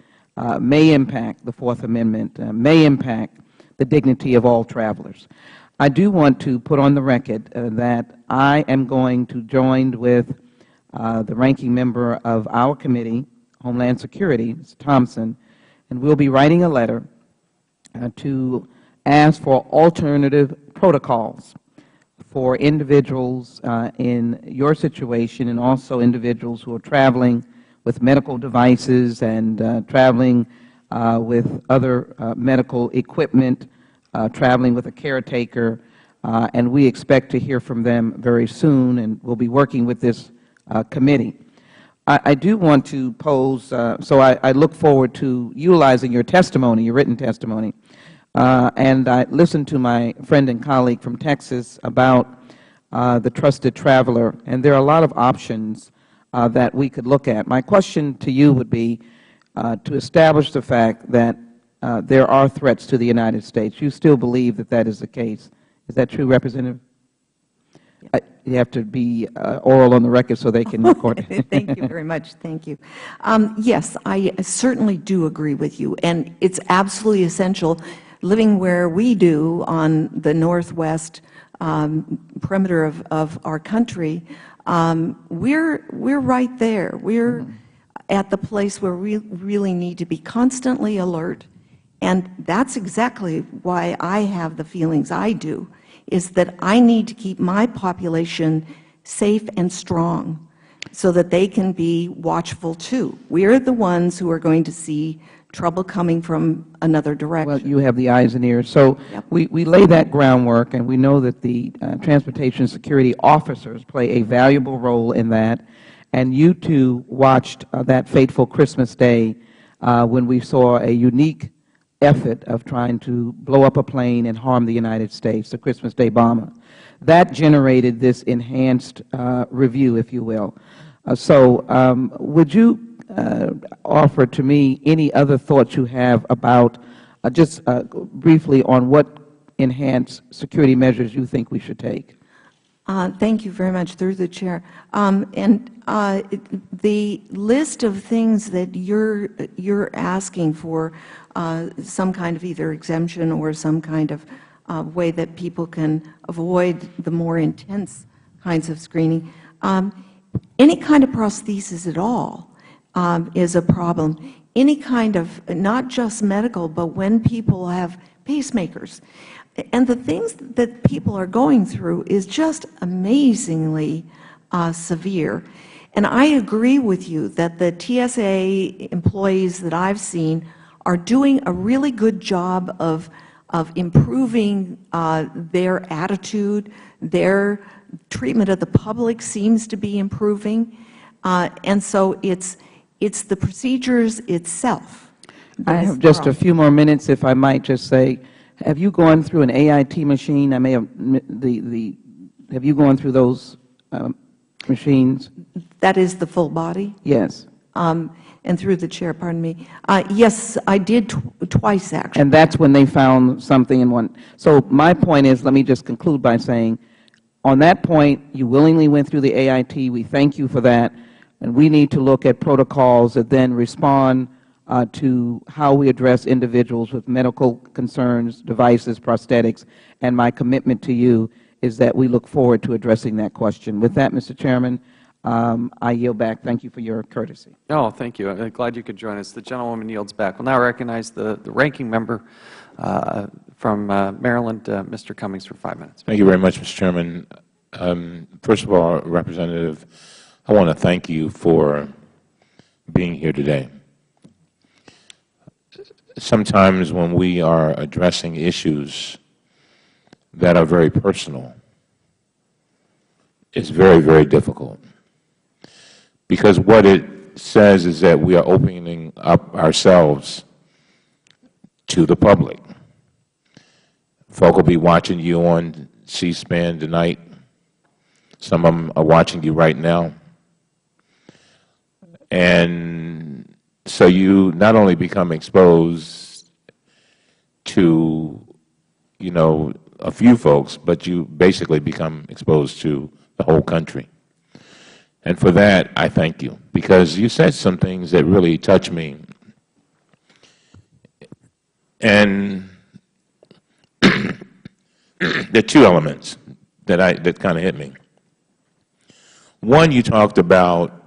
may impact the Fourth Amendment, may impact the dignity of all travelers. I do want to put on the record that I am going to join with the ranking member of our committee, Homeland Security, Mr. Thompson, and we'll be writing a letter to ask for alternative protocols for individuals in your situation and also individuals who are traveling with medical devices and traveling with other medical equipment, traveling with a caretaker, and we expect to hear from them very soon, and we'll be working with this committee. I do want to pose, so I look forward to utilizing your testimony, your written testimony, and I listened to my friend and colleague from Texas about the trusted traveler, and there are a lot of options that we could look at. My question to you would be to establish the fact that there are threats to the United States. You still believe that that is the case. Is that true, Representative? You have to be oral on the record so they can record it. Thank you very much. Thank you. Yes, I certainly do agree with you, and it's absolutely essential. Living where we do on the northwest perimeter of our country, we're right there. We're at the place where we really need to be constantly alert, and that's exactly why I have the feelings I do, is that I need to keep my population safe and strong so that they can be watchful too. We're the ones who are going to see trouble coming from another direction. Well, you have the eyes and ears. So we lay that groundwork, and we know that the transportation security officers play a valuable role in that. And you too watched that fateful Christmas Day when we saw a unique effort of trying to blow up a plane and harm the United States, the Christmas Day bomber. That generated this enhanced review, if you will. Would you offer to me any other thoughts you have about, just briefly, on what enhanced security measures you think we should take? Thank you very much, through the Chair. The list of things that you're asking for, some kind of either exemption or some kind of way that people can avoid the more intense kinds of screening, any kind of prosthesis at all is a problem. Any kind of, not just medical, but when people have pacemakers. And the things that people are going through is just amazingly severe. And I agree with you that the TSA employees that I've seen are doing a really good job of improving their attitude. Their treatment of the public seems to be improving. And so it's the procedures itself. I have just a few more minutes, if I might just say, have you gone through an AIT machine? I may have have you gone through those machines? That is the full body? Yes. And through the Chair, pardon me. Yes, I did twice, actually. And that's when they found something in one. So my point is, let me just conclude by saying, on that point, you willingly went through the AIT. We thank you for that. And we need to look at protocols that then respond to how we address individuals with medical concerns, devices, prosthetics, and my commitment to you is that we look forward to addressing that question. With that, Mr. Chairman, I yield back. Thank you for your courtesy. Oh, thank you. I'm glad you could join us. The gentlewoman yields back. We'll now recognize the ranking member from Maryland, Mr. Cummings, for 5 minutes. Thank you very much, Mr. Chairman. First of all, Representative, I want to thank you for being here today. Sometimes when we are addressing issues that are very personal, it's very, very difficult. Because what it says is that we are opening up ourselves to the public. Folk will be watching you on C-SPAN tonight. Some of them are watching you right now. And so you not only become exposed to, a few folks, but you basically become exposed to the whole country. And for that, I thank you, because you said some things that really touched me. And there are two elements that kind of hit me. One, you talked about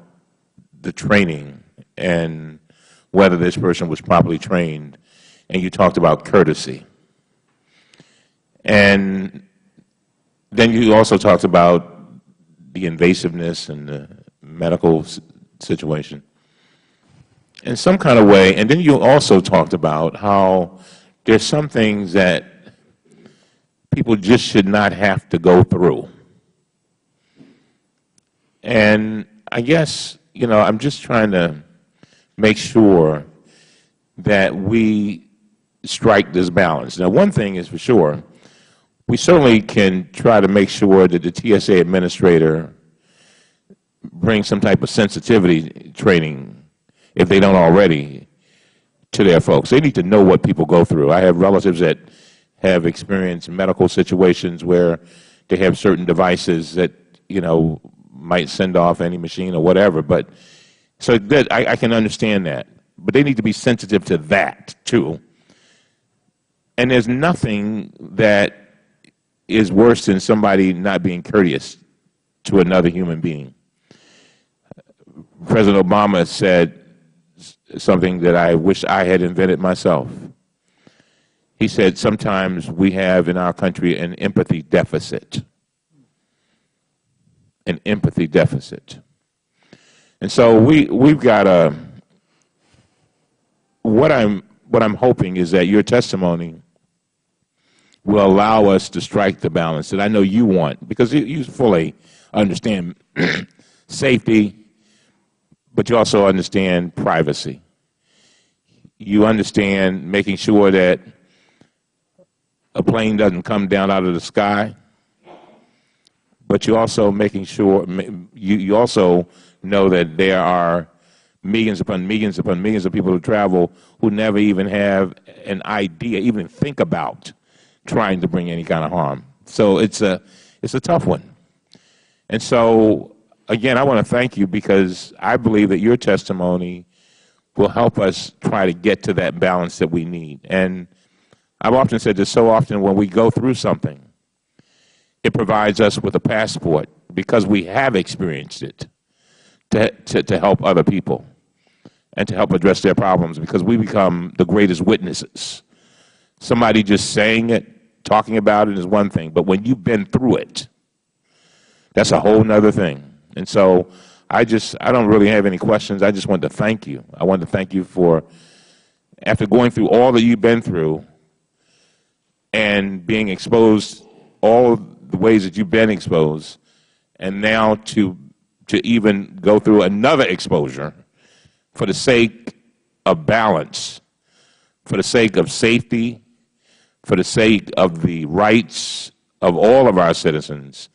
the training and whether this person was properly trained, and you talked about courtesy. And then you also talked about the invasiveness and the medical situation in some kind of way. And then you also talked about how there's some things that people just should not have to go through. And I guess, I'm just trying to make sure that we strike this balance. Now, one thing is for sure, we certainly can try to make sure that the TSA administrator brings some type of sensitivity training, if they don't already, to their folks. They need to know what people go through. I have relatives that have experienced medical situations where they have certain devices that, might send off any machine or whatever. But so that I can understand that. But they need to be sensitive to that, too. And there's nothing that is worse than somebody not being courteous to another human being. President Obama said something that I wish I had invented myself. He said, sometimes we have in our country an empathy deficit. An empathy deficit. And so we've got what I'm hoping is that your testimony will allow us to strike the balance that I know you want, because you fully understand safety, but you also understand privacy. You understand making sure that a plane doesn't come down out of the sky, but you also making sure, you also know that there are millions upon millions upon millions of people who travel who never even have an idea, even think about trying to bring any kind of harm. So it's a tough one. And so, again, I want to thank you, because I believe that your testimony will help us try to get to that balance that we need. And I've often said this, so often when we go through something, it provides us with a passport, because we have experienced it, to help other people and to help address their problems, because we become the greatest witnesses. Somebody just saying it, talking about it is one thing, but when you've been through it, that's a whole nother thing. And so I don't really have any questions. I just want to thank you. I want to thank you for, after going through all that you've been through and being exposed all the ways that you've been exposed, and now to even go through another exposure for the sake of balance, for the sake of safety, for the sake of the rights of all of our citizens.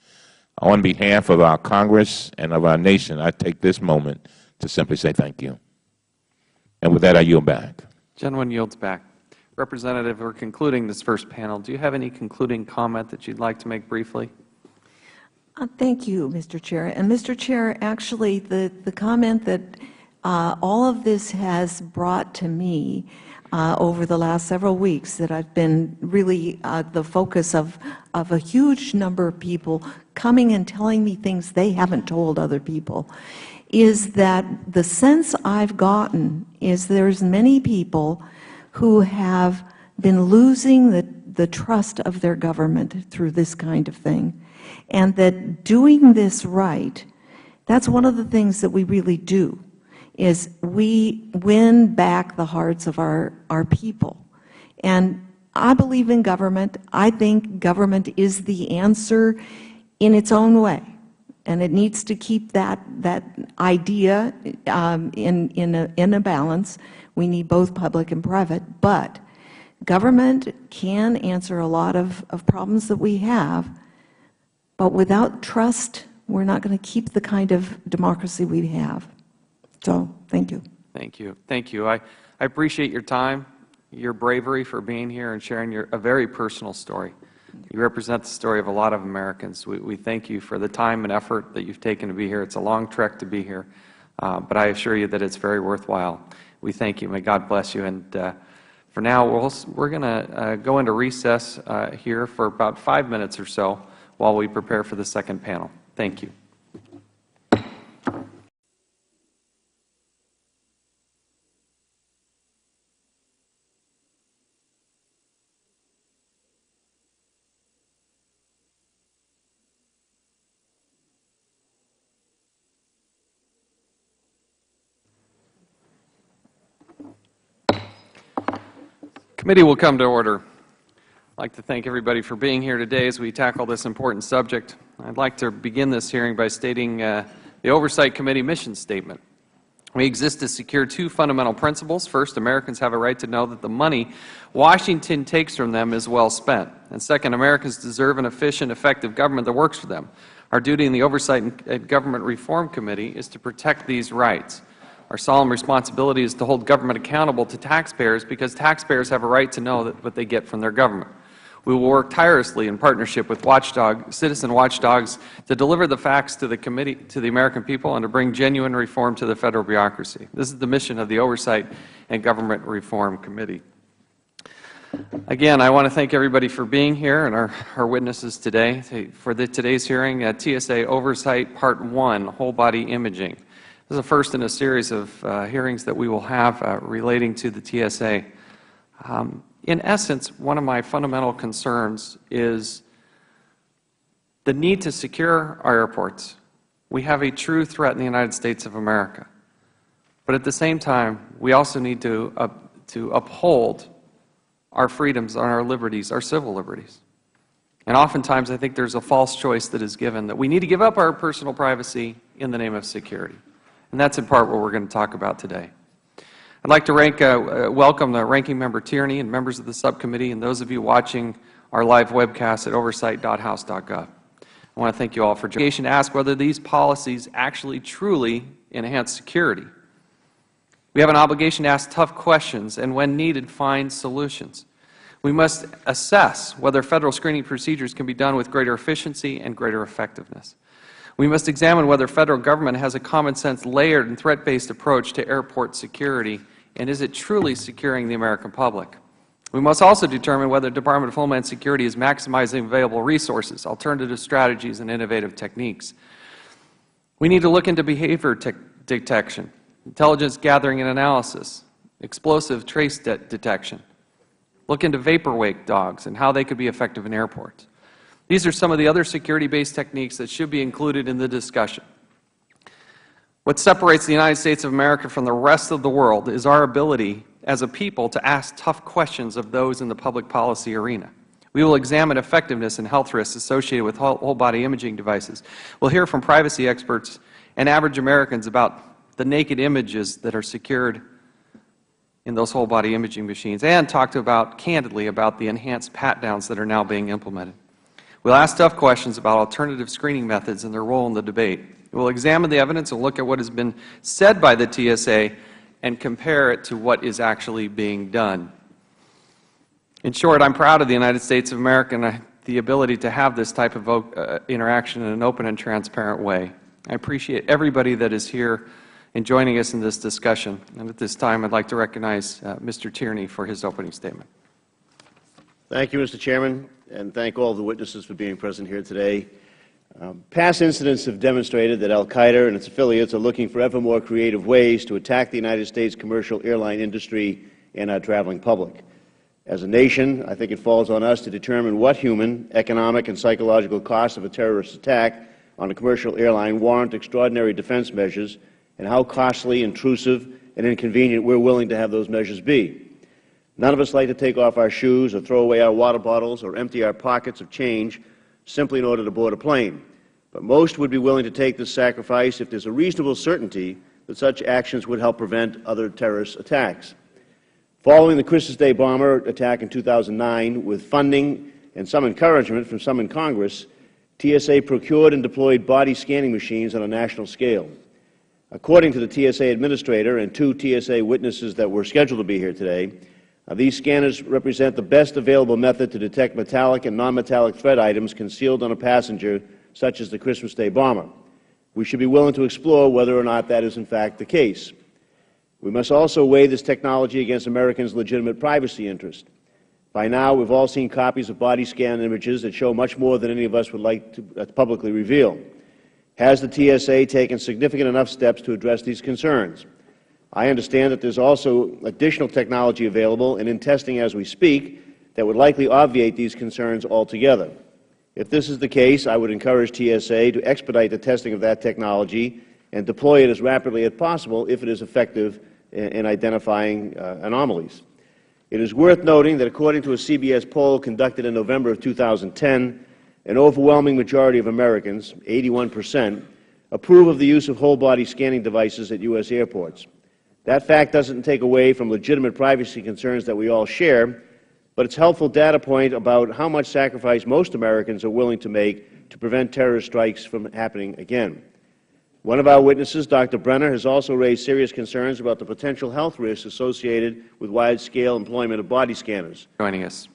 On behalf of our Congress and of our nation, I take this moment to simply say thank you. And with that, I yield back. Gentleman yields back. Representative, we're concluding this first panel. Do you have any concluding comment that you'd like to make briefly? Thank you, Mr. Chair. And Mr. Chair, actually, the comment that all of this has brought to me over the last several weeks, that I've been really the focus of a huge number of people coming and telling me things they haven't told other people, is that the sense I've gotten is there's many people who have been losing the trust of their government through this kind of thing, and that doing this right, that's one of the things that we really do, is we win back the hearts of our people. And I believe in government. I think government is the answer in its own way, and it needs to keep that idea in a balance. We need both public and private, but government can answer a lot of problems that we have, but without trust, we're not going to keep the kind of democracy we have. So, thank you. Thank you. Thank you. I appreciate your time, your bravery for being here and sharing a very personal story. You represent the story of a lot of Americans. We thank you for the time and effort that you've taken to be here. It's a long trek to be here, but I assure you that it's very worthwhile. We thank you. May God bless you. And for now, we're going to go into recess here for about 5 minutes or so while we prepare for the second panel. Thank you. Committee will come to order. I'd like to thank everybody for being here today as we tackle this important subject. I'd like to begin this hearing by stating the Oversight Committee mission statement. We exist to secure two fundamental principles. First, Americans have a right to know that the money Washington takes from them is well spent. And second, Americans deserve an efficient, effective government that works for them. Our duty in the Oversight and Government Reform Committee is to protect these rights. Our solemn responsibility is to hold government accountable to taxpayers because taxpayers have a right to know what they get from their government. We will work tirelessly in partnership with citizen watchdogs to deliver the facts to the American people and to bring genuine reform to the Federal bureaucracy. This is the mission of the Oversight and Government Reform Committee. Again, I want to thank everybody for being here and our witnesses today. For today's hearing, TSA Oversight Part 1, Whole Body Imaging. This is the first in a series of hearings that we will have relating to the TSA. In essence, one of my fundamental concerns is the need to secure our airports. We have a true threat in the United States of America. But at the same time, we also need to uphold our freedoms and our liberties, our civil liberties. And oftentimes, I think there's a false choice that is given that we need to give up our personal privacy in the name of security. And that's in part what we're going to talk about today. I'd like to welcome the Ranking Member Tierney and members of the subcommittee and those of you watching our live webcast at oversight.house.gov. I want to thank you all for joining. To ask whether these policies actually truly enhance security. We have an obligation to ask tough questions and, when needed, find solutions. We must assess whether Federal screening procedures can be done with greater efficiency and greater effectiveness. We must examine whether Federal government has a common-sense, layered, and threat-based approach to airport security, and is it truly securing the American public? We must also determine whether the Department of Homeland Security is maximizing available resources, alternative strategies, and innovative techniques. We need to look into behavior detection, intelligence gathering and analysis, explosive trace detection, look into vapor wake dogs and how they could be effective in airports. These are some of the other security-based techniques that should be included in the discussion. What separates the United States of America from the rest of the world is our ability as a people to ask tough questions of those in the public policy arena. We will examine effectiveness and health risks associated with whole-body imaging devices. We'll hear from privacy experts and average Americans about the naked images that are secured in those whole-body imaging machines, and talk candidly about the enhanced pat-downs that are now being implemented. We'll ask tough questions about alternative screening methods and their role in the debate. We'll examine the evidence and look at what has been said by the TSA and compare it to what is actually being done. In short, I'm proud of the United States of America and the ability to have this type of interaction in an open and transparent way. I appreciate everybody that is here and joining us in this discussion. And at this time, I'd like to recognize Mr. Tierney for his opening statement. Thank you, Mr. Chairman, and thank all of the witnesses for being present here today. Past incidents have demonstrated that al-Qaeda and its affiliates are looking for ever more creative ways to attack the United States commercial airline industry and our traveling public. As a nation, I think it falls on us to determine what human, economic, and psychological costs of a terrorist attack on a commercial airline warrant extraordinary defense measures, and how costly, intrusive, and inconvenient we're willing to have those measures be. None of us like to take off our shoes or throw away our water bottles or empty our pockets of change simply in order to board a plane. But most would be willing to take this sacrifice if there's a reasonable certainty that such actions would help prevent other terrorist attacks. Following the Christmas Day bomber attack in 2009, with funding and some encouragement from some in Congress, TSA procured and deployed body scanning machines on a national scale. According to the TSA administrator and two TSA witnesses that were scheduled to be here today, These scanners represent the best available method to detect metallic and non-metallic threat items concealed on a passenger, such as the Christmas Day bomber. We should be willing to explore whether or not that is in fact the case. We must also weigh this technology against Americans' legitimate privacy interest. By now, we've all seen copies of body scan images that show much more than any of us would like to publicly reveal. Has the TSA taken significant enough steps to address these concerns? I understand that there's also additional technology available and in testing as we speak that would likely obviate these concerns altogether. If this is the case, I would encourage TSA to expedite the testing of that technology and deploy it as rapidly as possible if it is effective in identifying anomalies. It is worth noting that according to a CBS poll conducted in November of 2010, an overwhelming majority of Americans, 81%, approve of the use of whole-body scanning devices at U.S. airports. That fact doesn't take away from legitimate privacy concerns that we all share, but it's a helpful data point about how much sacrifice most Americans are willing to make to prevent terrorist strikes from happening again. One of our witnesses, Dr. Brenner, has also raised serious concerns about the potential health risks associated with wide-scale employment of body scanners. Joining us.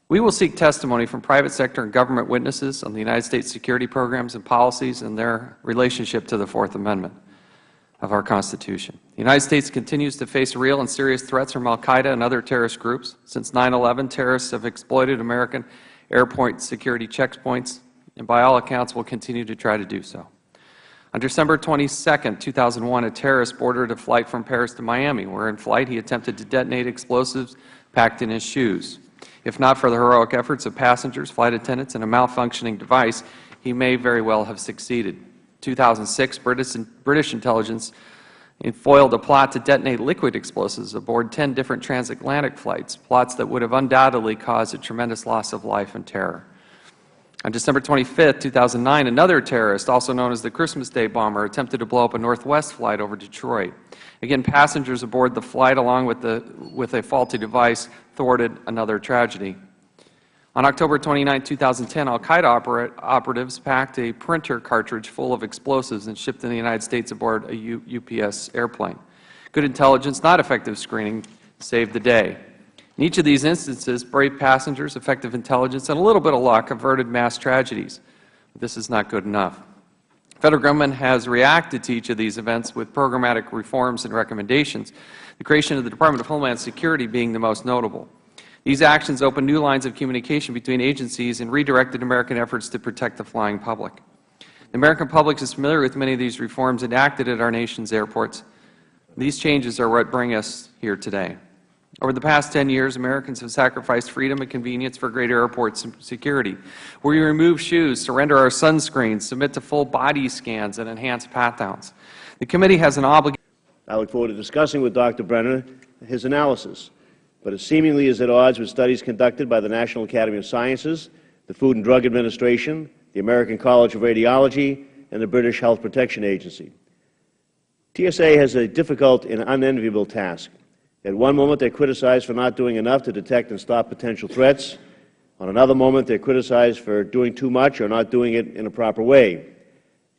We will seek testimony from private sector and government witnesses on the United States security programs and policies and their relationship to the Fourth Amendment of our Constitution. The United States continues to face real and serious threats from al-Qaeda and other terrorist groups. Since 9/11, terrorists have exploited American airport security checkpoints, and by all accounts will continue to try to do so. On December 22, 2001, a terrorist boarded a flight from Paris to Miami, where in flight he attempted to detonate explosives packed in his shoes. If not for the heroic efforts of passengers, flight attendants, and a malfunctioning device, he may very well have succeeded. In 2006, British intelligence foiled a plot to detonate liquid explosives aboard 10 different transatlantic flights, plots that would have undoubtedly caused a tremendous loss of life and terror. On December 25, 2009, another terrorist, also known as the Christmas Day bomber, attempted to blow up a Northwest flight over Detroit. Again, passengers aboard the flight, along with a faulty device, thwarted another tragedy. On October 29, 2010, al-Qaeda operatives packed a printer cartridge full of explosives and shipped in the United States aboard a UPS airplane. Good intelligence, not effective screening, saved the day. In each of these instances, brave passengers, effective intelligence, and a little bit of luck averted mass tragedies. But this is not good enough. The Federal Government has reacted to each of these events with programmatic reforms and recommendations, the creation of the Department of Homeland Security being the most notable. These actions opened new lines of communication between agencies and redirected American efforts to protect the flying public. The American public is familiar with many of these reforms enacted at our nation's airports. These changes are what bring us here today. Over the past 10 years, Americans have sacrificed freedom and convenience for greater airport security. We remove shoes, surrender our sunscreens, submit to full body scans, and enhance pat-downs. The committee has an obligation. I look forward to discussing with Dr. Brenner his analysis, but it seemingly is at odds with studies conducted by the National Academy of Sciences, the Food and Drug Administration, the American College of Radiology, and the British Health Protection Agency. TSA has a difficult and unenviable task. At one moment, they are criticized for not doing enough to detect and stop potential threats. On another moment, they are criticized for doing too much or not doing it in a proper way.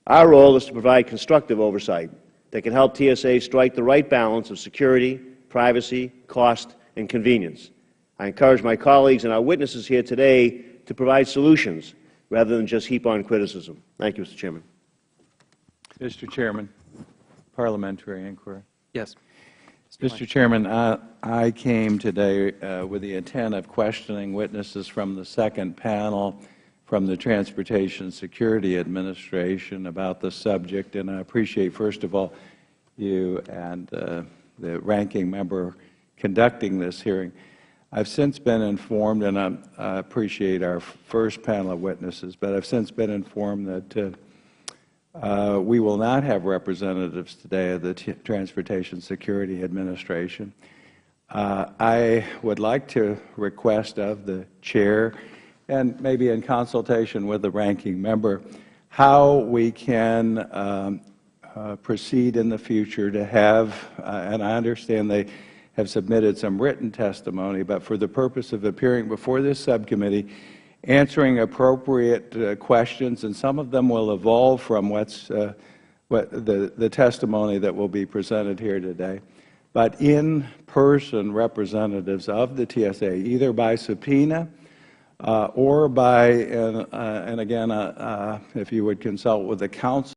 Our role is to provide constructive oversight that can help TSA strike the right balance of security, privacy, cost, and convenience. I encourage my colleagues and our witnesses here today to provide solutions rather than just heap on criticism. Thank you, Mr. Chairman. Mr. Chairman, parliamentary inquiry. Yes. Mr. Chairman, I came today with the intent of questioning witnesses from the second panel from the Transportation Security Administration about the subject, and I appreciate, first of all, you and the ranking member conducting this hearing. I've since been informed, and I appreciate our first panel of witnesses, but I've since been informed that we will not have representatives today of the Transportation Security Administration. I would like to request of the Chair, and maybe in consultation with the ranking member, how we can proceed in the future to have, and I understand they have submitted some written testimony, but for the purpose of appearing before this subcommittee, answering appropriate questions, and some of them will evolve from the testimony that will be presented here today. but in-person representatives of the TSA, either by subpoena or by, and again, if you would consult with the counsel